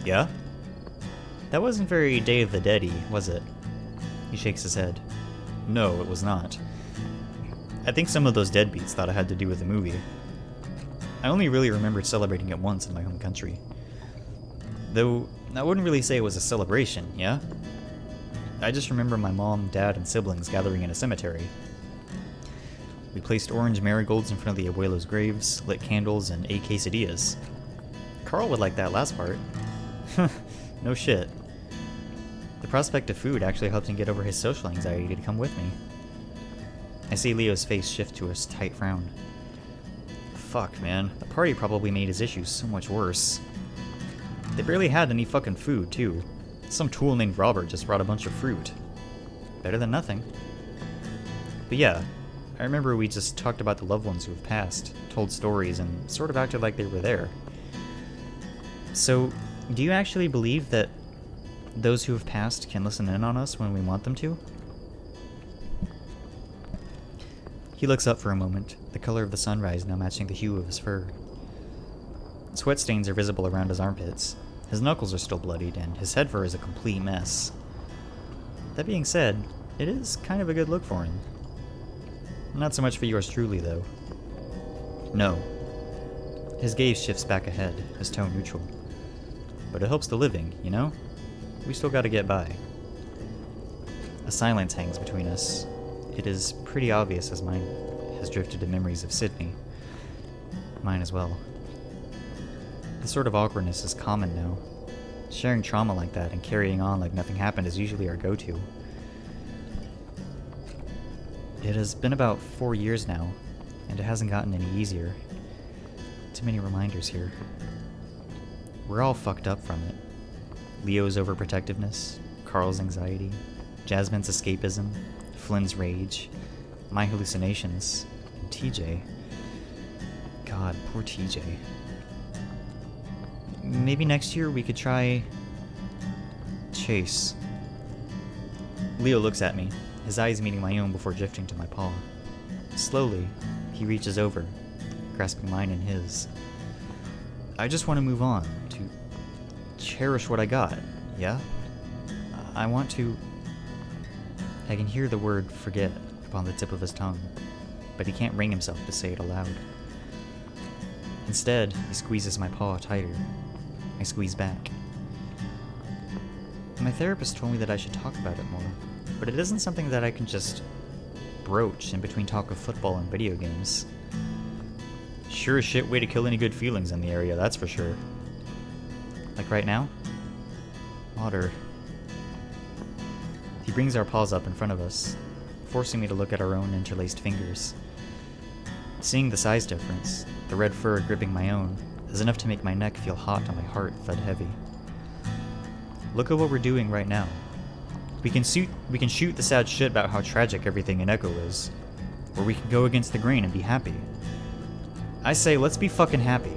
Yeah? That wasn't very Day of the Dead-y, was it? He shakes his head. No, it was not. I think some of those deadbeats thought it had to do with the movie. I only really remembered celebrating it once in my home country. Though, I wouldn't really say it was a celebration, yeah? I just remember my mom, dad, and siblings gathering in a cemetery. We placed orange marigolds in front of the abuelos' graves, lit candles, and ate quesadillas. Carl would like that last part. No shit. The prospect of food actually helped him get over his social anxiety to come with me. I see Leo's face shift to a tight frown. Fuck, man. The party probably made his issues so much worse. They barely had any fucking food, too. Some tool named Robert just brought a bunch of fruit. Better than nothing. But yeah, I remember we just talked about the loved ones who have passed, told stories, and sort of acted like they were there. So, do you actually believe that those who have passed can listen in on us when we want them to? He looks up for a moment, the color of the sunrise now matching the hue of his fur. Sweat stains are visible around his armpits. His knuckles are still bloodied, and his head fur is a complete mess. That being said, it is kind of a good look for him. Not so much for yours truly, though. No. His gaze shifts back ahead, his tone neutral. But it helps the living, you know? We still gotta get by. A silence hangs between us. It is pretty obvious as mine has drifted to memories of Sydney. Mine as well. This sort of awkwardness is common now. Sharing trauma like that and carrying on like nothing happened is usually our go-to. It has been about 4 years now, and it hasn't gotten any easier. Too many reminders here. We're all fucked up from it. Leo's overprotectiveness, Carl's anxiety, Jasmine's escapism, Flynn's rage, my hallucinations, and TJ. God, poor TJ. Maybe next year we could try Chase. Leo looks at me, his eyes meeting my own before drifting to my paw. Slowly, he reaches over, grasping mine in his. I just want to move on, to cherish what I got, yeah? I want to... I can hear the word forget upon the tip of his tongue, but he can't bring himself to say it aloud. Instead, he squeezes my paw tighter. I squeeze back. My therapist told me that I should talk about it more, but it isn't something that I can just broach in between talk of football and video games. Sure as shit way to kill any good feelings in the area, that's for sure. Like right now? Otter. He brings our paws up in front of us, forcing me to look at our own interlaced fingers. Seeing the size difference, the red fur gripping my own, is enough to make my neck feel hot and my heart thud heavy. Look at what we're doing right now. We can shoot the sad shit about how tragic everything in Echo is. Or we can go against the grain and be happy. I say, let's be fucking happy.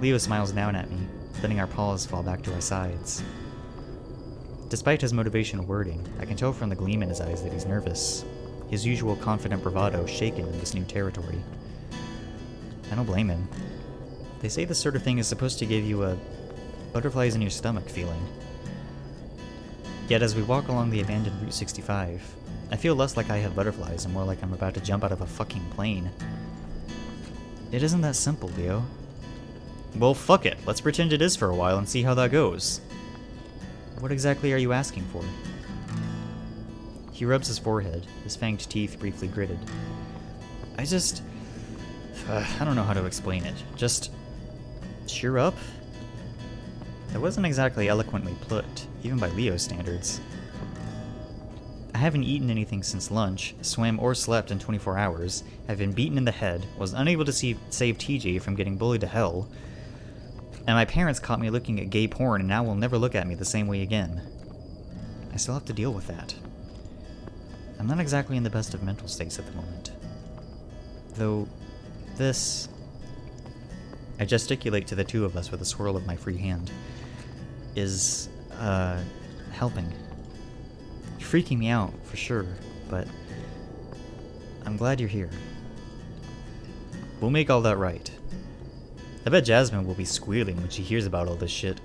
Leo smiles down at me, letting our paws fall back to our sides. Despite his motivational wording, I can tell from the gleam in his eyes that he's nervous. His usual confident bravado shaken in this new territory. I don't blame him. They say this sort of thing is supposed to give you a butterflies in your stomach feeling. Yet as we walk along the abandoned Route 65, I feel less like I have butterflies and more like I'm about to jump out of a fucking plane. It isn't that simple, Leo. Well, fuck it. Let's pretend it is for a while and see how that goes. What exactly are you asking for? He rubs his forehead, his fanged teeth briefly gritted. I don't know how to explain it. Just cheer up? That wasn't exactly eloquently put, even by Leo's standards. I haven't eaten anything since lunch, swam or slept in 24 hours, have been beaten in the head, was unable to save TJ from getting bullied to hell, and my parents caught me looking at gay porn and now will never look at me the same way again. I still have to deal with that. I'm not exactly in the best of mental states at the moment. Though, this... I gesticulate to the two of us with a swirl of my free hand. Is, helping. You're freaking me out, for sure, but I'm glad you're here. We'll make all that right. I bet Jasmine will be squealing when she hears about all this shit.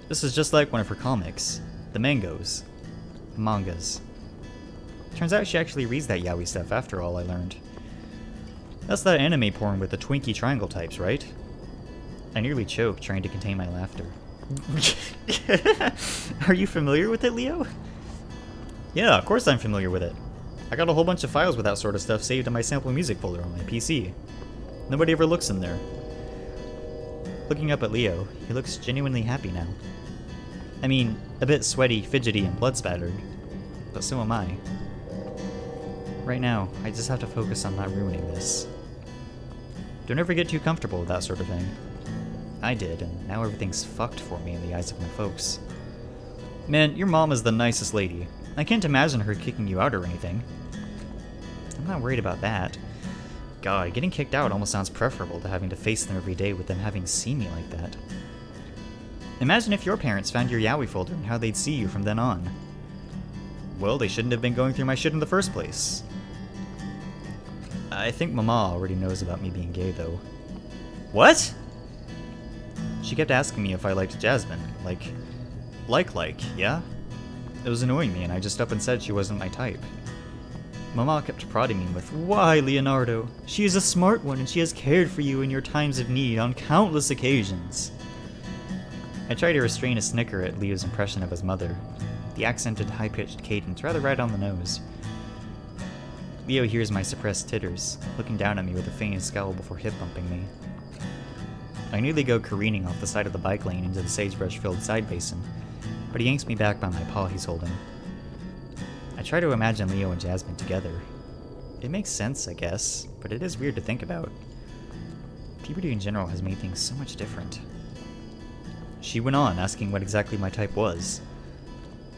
This is just like one of her comics. The mangas. Turns out she actually reads that yaoi stuff after all, I learned. That's that anime porn with the Twinkie triangle types, right? I nearly choked trying to contain my laughter. Are you familiar with it, Leo? Yeah, of course I'm familiar with it. I got a whole bunch of files with that sort of stuff saved in my sample music folder on my PC. Nobody ever looks in there. Looking up at Leo, he looks genuinely happy now. I mean, a bit sweaty, fidgety, and blood-spattered. But so am I. Right now, I just have to focus on not ruining this. Don't ever get too comfortable with that sort of thing. I did, and now everything's fucked for me in the eyes of my folks. Man, your mom is the nicest lady. I can't imagine her kicking you out or anything. I'm not worried about that. God, getting kicked out almost sounds preferable to having to face them every day with them having seen me like that. Imagine if your parents found your yaoi folder and how they'd see you from then on. Well, they shouldn't have been going through my shit in the first place. I think Mama already knows about me being gay, though. What? She kept asking me if I liked Jasmine. Like, yeah? It was annoying me, and I just up and said she wasn't my type. Mama kept prodding me with, "Why, Leonardo? She is a smart one, and she has cared for you in your times of need on countless occasions." I tried to restrain a snicker at Leo's impression of his mother. The accented, high-pitched cadence rather right on the nose. Leo hears my suppressed titters, looking down at me with a faint scowl before hip-bumping me. I nearly go careening off the side of the bike lane into the sagebrush-filled side basin, but he yanks me back by my paw he's holding. I try to imagine Leo and Jasmine together. It makes sense, I guess, but it is weird to think about. Puberty in general has made things so much different. She went on, asking what exactly my type was.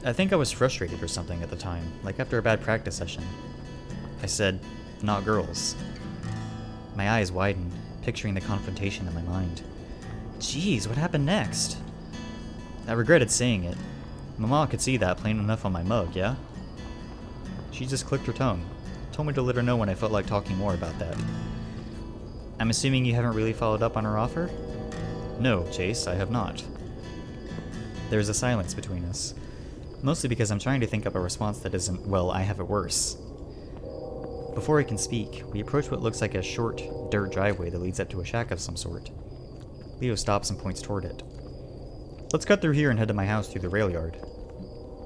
I think I was frustrated or something at the time, like after a bad practice session. I said, "Not girls." My eyes widened, picturing the confrontation in my mind. Jeez, what happened next? I regretted saying it. Mama could see that plain enough on my mug, yeah? She just clicked her tongue, told me to let her know when I felt like talking more about that. I'm assuming you haven't really followed up on her offer? No, Chase, I have not. There's a silence between us, mostly because I'm trying to think up a response that isn't, well, I have it worse. Before I can speak, we approach what looks like a short, dirt driveway that leads up to a shack of some sort. Leo stops and points toward it. Let's cut through here and head to my house through the rail yard.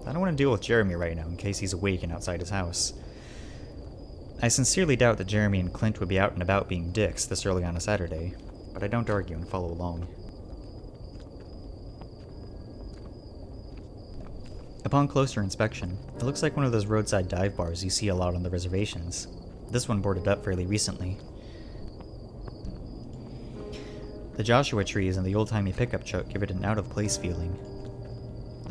I don't want to deal with Jeremy right now in case he's awake and outside his house. I sincerely doubt that Jeremy and Clint would be out and about being dicks this early on a Saturday, but I don't argue and follow along. Upon closer inspection, it looks like one of those roadside dive bars you see a lot on the reservations. This one boarded up fairly recently. The Joshua trees and the old-timey pickup truck give it an out-of-place feeling.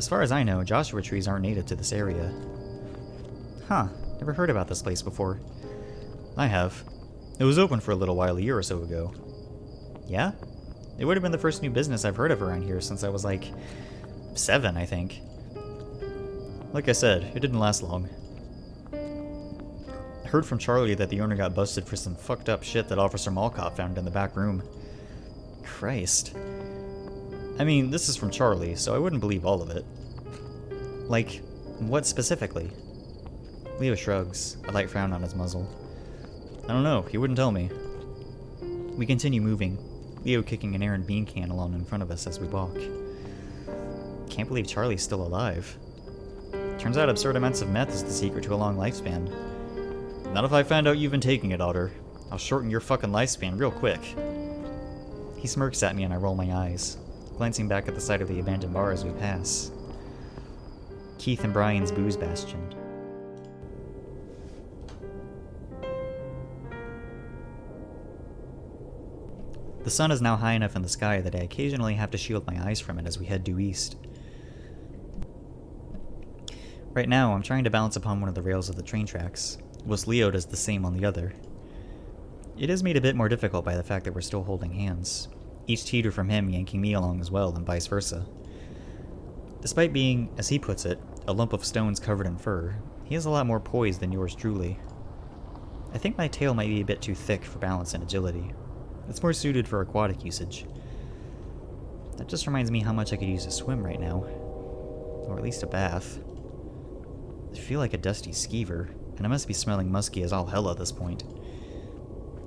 As far as I know, Joshua trees aren't native to this area. Huh, never heard about this place before. I have. It was open for a little while a year or so ago. Yeah? It would have been the first new business I've heard of around here since I was like 7, I think. Like I said, it didn't last long. I heard from Charlie that the owner got busted for some fucked up shit that Officer Malkop found in the back room. Christ. I mean, this is from Charlie, so I wouldn't believe all of it. Like, what specifically? Leo shrugs, a light frown on his muzzle. I don't know, he wouldn't tell me. We continue moving, Leo kicking an Aaron bean can along in front of us as we walk. Can't believe Charlie's still alive. Turns out absurd amounts of meth is the secret to a long lifespan. Not if I find out you've been taking it, Otter. I'll shorten your fucking lifespan real quick. He smirks at me and I roll my eyes, glancing back at the side of the abandoned bar as we pass. Keith and Brian's booze bastion. The sun is now high enough in the sky that I occasionally have to shield my eyes from it as we head due east. Right now, I'm trying to balance upon one of the rails of the train tracks, whilst Leo does the same on the other. It is made a bit more difficult by the fact that we're still holding hands, each teeter from him yanking me along as well, and vice versa. Despite being, as he puts it, a lump of stones covered in fur, he has a lot more poise than yours truly. I think my tail might be a bit too thick for balance and agility. It's more suited for aquatic usage. That just reminds me how much I could use a swim right now. Or at least a bath. I feel like a dusty skeever, and I must be smelling musky as all hell at this point.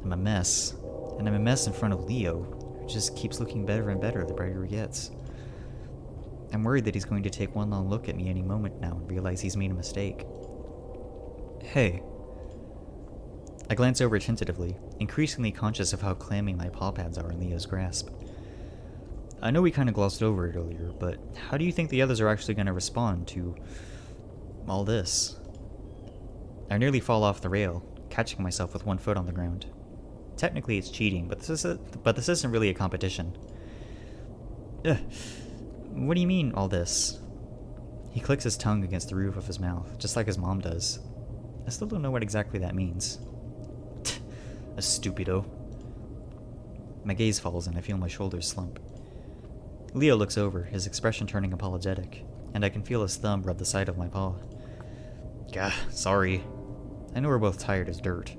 I'm a mess, and I'm a mess in front of Leo, who just keeps looking better and better the brighter he gets. I'm worried that he's going to take one long look at me any moment now and realize he's made a mistake. Hey. I glance over tentatively, increasingly conscious of how clammy my paw pads are in Leo's grasp. I know we kind of glossed over it earlier, but how do you think the others are actually going to respond to all this? I nearly fall off the rail, catching myself with one foot on the ground. Technically it's cheating, but this isn't really a competition. Ugh. What do you mean, all this? He clicks his tongue against the roof of his mouth, just like his mom does. I still don't know what exactly that means. A stupido. My gaze falls and I feel my shoulders slump. Leo looks over, his expression turning apologetic, and I can feel his thumb rub the side of my paw. Gah, sorry. I know we're both tired as dirt.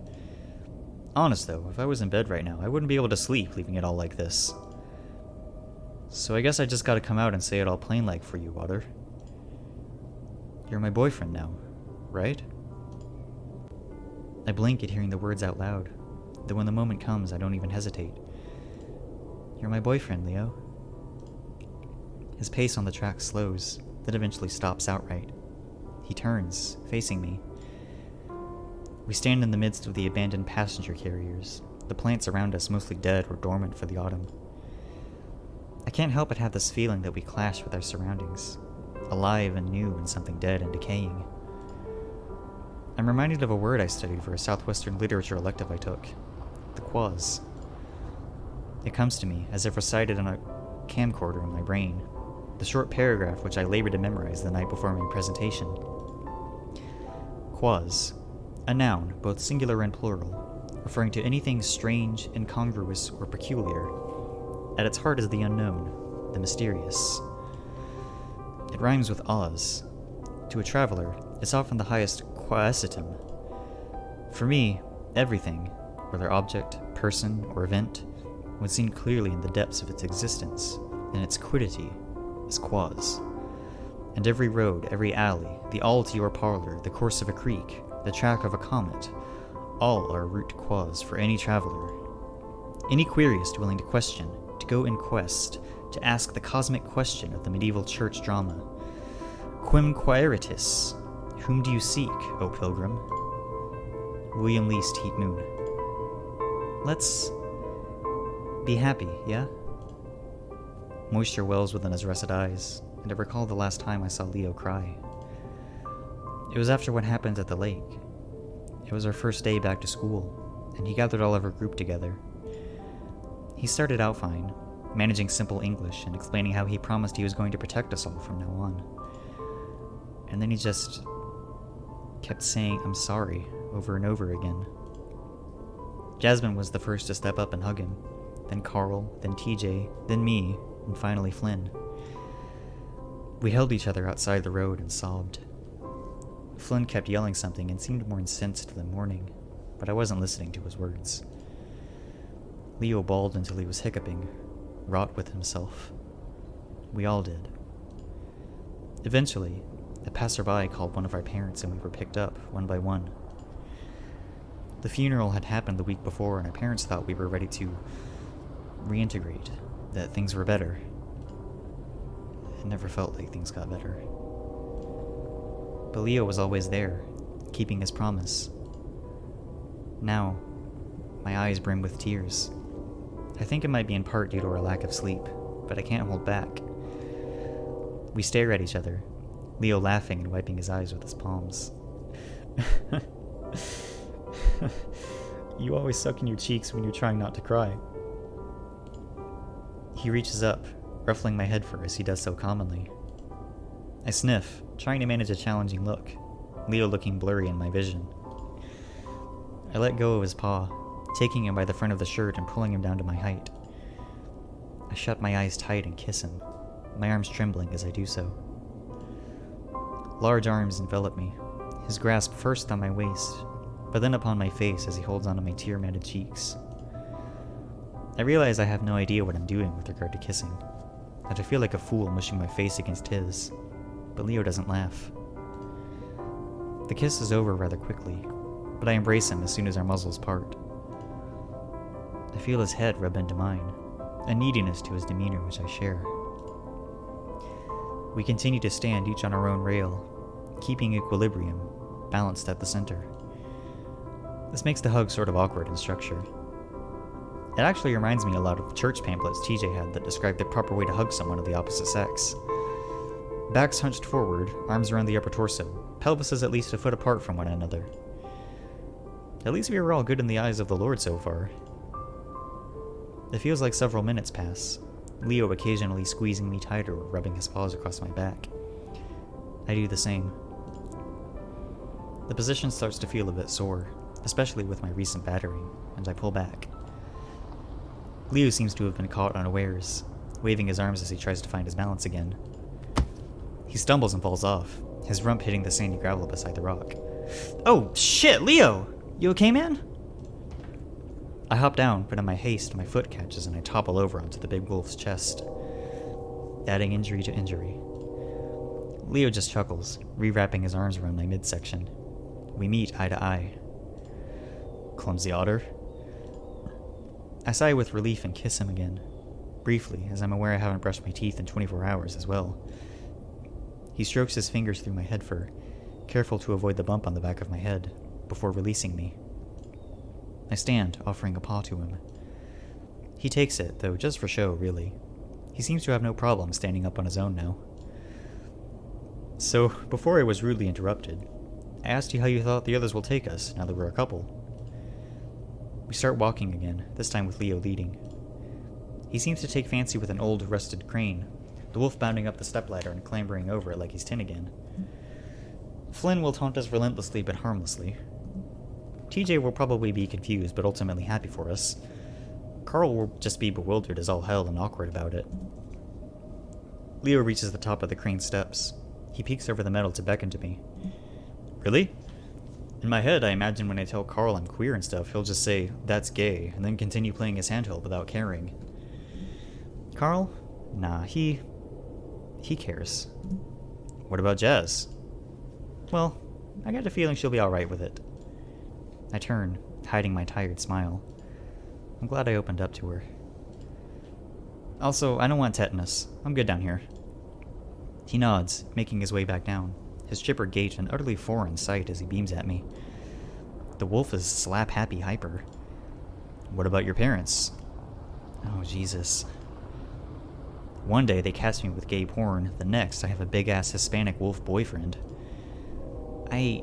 Honest though, if I was in bed right now, I wouldn't be able to sleep leaving it all like this. So I guess I just gotta come out and say it all plain like for you, Otter. You're my boyfriend now, right? I blink at hearing the words out loud, though when the moment comes, I don't even hesitate. You're my boyfriend, Leo. His pace on the track slows, then eventually stops outright. He turns, facing me. We stand in the midst of the abandoned passenger carriers, the plants around us mostly dead or dormant for the autumn. I can't help but have this feeling that we clash with our surroundings, alive and new in something dead and decaying. I'm reminded of a word I studied for a Southwestern literature elective I took, the quaz. It comes to me, as if recited on a camcorder in my brain, the short paragraph which I labored to memorize the night before my presentation. Quaz, a noun, both singular and plural, referring to anything strange, incongruous, or peculiar. At its heart is the unknown, the mysterious. It rhymes with Oz. To a traveler, it's often the highest quaesitum. For me, everything, whether object, person, or event, was seen clearly in the depths of its existence, and its quiddity is quaz. And every road, every alley, the all to your parlor, the course of a creek, the track of a comet, all are route quaz for any traveler. Any querist willing to question, to go in quest, to ask the cosmic question of the medieval church drama. Quem quaeritis? Whom do you seek, O pilgrim? William Least Heat Moon. Let's be happy, yeah? Moisture wells within his russet eyes, and I recall the last time I saw Leo cry. It was after what happened at the lake. It was our first day back to school, and he gathered all of our group together. He started out fine, managing simple English and explaining how he promised he was going to protect us all from now on. And then he just kept saying, "I'm sorry," over and over again. Jasmine was the first to step up and hug him, then Carl, then TJ, then me, and finally Flynn. We held each other outside the road and sobbed. Flynn kept yelling something and seemed more incensed than mourning, but I wasn't listening to his words. Leo bawled until he was hiccuping, wrought with himself. We all did. Eventually, a passerby called one of our parents and we were picked up, one by one. The funeral had happened the week before and our parents thought we were ready to reintegrate, that things were better. It never felt like things got better. But Leo was always there, keeping his promise. Now, my eyes brim with tears. I think it might be in part due to our lack of sleep, but I can't hold back. We stare at each other, Leo laughing and wiping his eyes with his palms. You always suck in your cheeks when you're trying not to cry. He reaches up, ruffling my head fur as he does so commonly. I sniff, trying to manage a challenging look, Leo looking blurry in my vision. I let go of his paw, taking him by the front of the shirt and pulling him down to my height. I shut my eyes tight and kiss him, my arms trembling as I do so. Large arms envelop me, his grasp first on my waist, but then upon my face as he holds onto my tear-matted cheeks. I realize I have no idea what I'm doing with regard to kissing, that I feel like a fool mushing my face against his, but Leo doesn't laugh. The kiss is over rather quickly, but I embrace him as soon as our muzzles part. I feel his head rub into mine, a neediness to his demeanor which I share. We continue to stand each on our own rail, keeping equilibrium, balanced at the center. This makes the hug sort of awkward in structure. It actually reminds me a lot of church pamphlets TJ had that described the proper way to hug someone of the opposite sex. Backs hunched forward, arms around the upper torso, pelvises at least a foot apart from one another. At least we were all good in the eyes of the Lord so far. It feels like several minutes pass, Leo occasionally squeezing me tighter or rubbing his paws across my back. I do the same. The position starts to feel a bit sore, especially with my recent battering, and I pull back. Leo seems to have been caught unawares, waving his arms as he tries to find his balance again. He stumbles and falls off, his rump hitting the sandy gravel beside the rock. Oh, shit, Leo! You okay, man? I hop down, but in my haste, my foot catches and I topple over onto the big wolf's chest, adding injury to injury. Leo just chuckles, rewrapping his arms around my midsection. We meet eye to eye. Clumsy otter. I sigh with relief and kiss him again, briefly, as I'm aware I haven't brushed my teeth in 24 hours as well. He strokes his fingers through my head fur, careful to avoid the bump on the back of my head, before releasing me. I stand, offering a paw to him. He takes it, though just for show, really. He seems to have no problem standing up on his own now. So, before I was rudely interrupted, I asked you how you thought the others will take us, now that we're a couple. We start walking again, this time with Leo leading. He seems to take fancy with an old, rusted crane, the wolf bounding up the stepladder and clambering over it like he's 10 again. Flynn will taunt us relentlessly but harmlessly. TJ will probably be confused but ultimately happy for us. Carl will just be bewildered as all hell and awkward about it. Leo reaches the top of the crane steps. He peeks over the metal to beckon to me. Really? In my head, I imagine when I tell Carl I'm queer and stuff, he'll just say, "That's gay," and then continue playing his handheld without caring. Carl? Nah, he cares. What about Jazz? Well, I got a feeling she'll be alright with it. I turn, hiding my tired smile. I'm glad I opened up to her. Also, I don't want tetanus. I'm good down here. He nods, making his way back down, his chipper gait an utterly foreign sight as he beams at me. The wolf is slap-happy hyper. What about your parents? Oh, Jesus. One day they cast me with gay porn, the next I have a big-ass Hispanic wolf boyfriend. I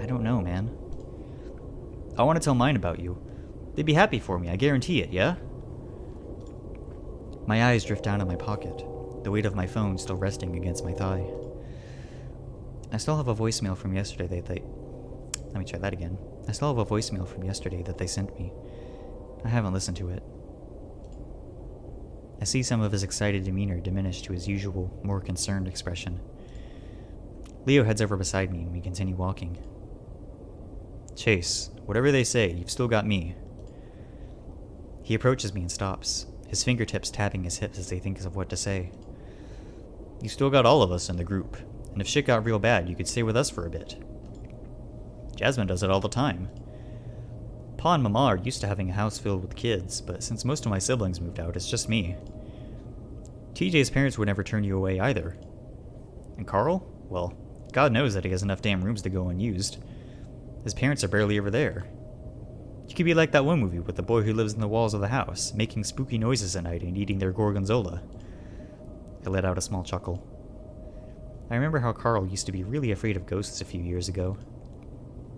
don't know, man. I want to tell mine about you. They'd be happy for me, I guarantee it, yeah? My eyes drift down in my pocket, the weight of my phone still resting against my thigh. I still have a voicemail from yesterday Let me try that again. I still have a voicemail from yesterday that they sent me. I haven't listened to it. I see some of his excited demeanor diminish to his usual, more concerned expression. Leo heads over beside me and we continue walking. Chase, whatever they say, you've still got me. He approaches me and stops, his fingertips tapping his hips as he thinks of what to say. You still got all of us in the group, and if shit got real bad, you could stay with us for a bit. Jasmine does it all the time. Pa and Mama are used to having a house filled with kids, but since most of my siblings moved out, it's just me. TJ's parents would never turn you away either. And Carl? Well, God knows that he has enough damn rooms to go unused. His parents are barely ever there. You could be like that one movie with the boy who lives in the walls of the house, making spooky noises at night and eating their gorgonzola. I let out a small chuckle. I remember how Carl used to be really afraid of ghosts a few years ago.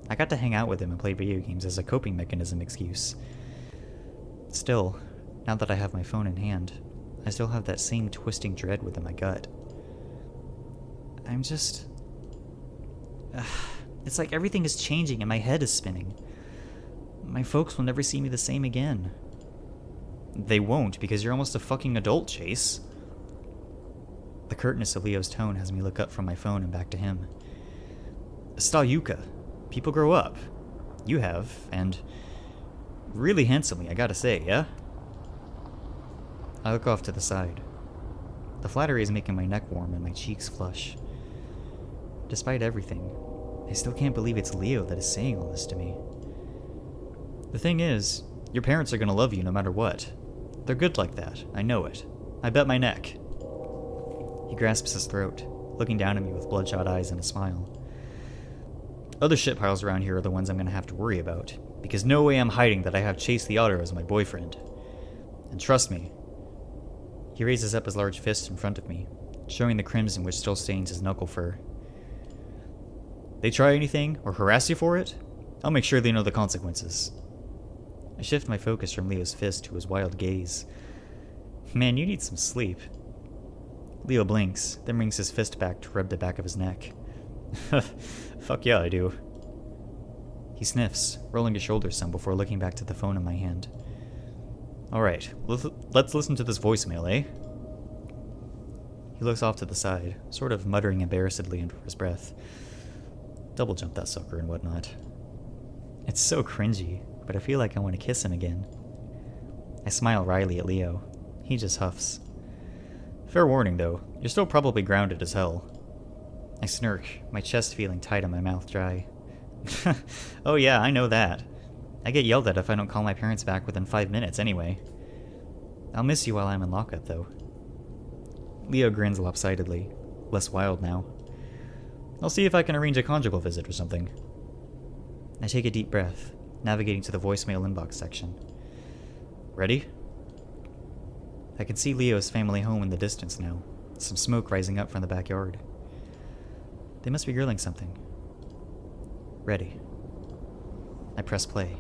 I got to hang out with him and play video games as a coping mechanism excuse. Still, now that I have my phone in hand, I still have that same twisting dread within my gut. I'm just... it's like everything is changing and my head is spinning. My folks will never see me the same again. They won't, because you're almost a fucking adult, Chase. The curtness of Leo's tone has me look up from my phone and back to him. Stalyuka. People grow up. You have, and really handsomely, I gotta say, yeah? I look off to the side. The flattery is making my neck warm and my cheeks flush. Despite everything, I still can't believe it's Leo that is saying all this to me. The thing is, your parents are gonna love you no matter what. They're good like that, I know it. I bet my neck. He grasps his throat, looking down at me with bloodshot eyes and a smile. Other shitpiles around here are the ones I'm gonna have to worry about, because no way I'm hiding that I have Chase the Otter as my boyfriend. And trust me. He raises up his large fist in front of me, showing the crimson which still stains his knuckle fur. They try anything, or harass you for it, I'll make sure they know the consequences. I shift my focus from Leo's fist to his wild gaze. Man, you need some sleep. Leo blinks, then brings his fist back to rub the back of his neck. Fuck yeah, I do. He sniffs, rolling his shoulders some before looking back to the phone in my hand. Alright, let's listen to this voicemail, eh? He looks off to the side, sort of muttering embarrassedly under his breath. Double jump that sucker and whatnot. It's so cringy, but I feel like I want to kiss him again. I smile wryly at Leo. He just huffs. Fair warning, though, you're still probably grounded as hell. I snirk, my chest feeling tight and my mouth dry. Oh yeah, I know that. I get yelled at if I don't call my parents back within 5 minutes anyway. I'll miss you while I'm in lockup, though. Leo grins lopsidedly, less wild now. I'll see if I can arrange a conjugal visit or something. I take a deep breath, navigating to the voicemail inbox section. Ready? I can see Leo's family home in the distance now, some smoke rising up from the backyard. They must be grilling something. Ready. I press play.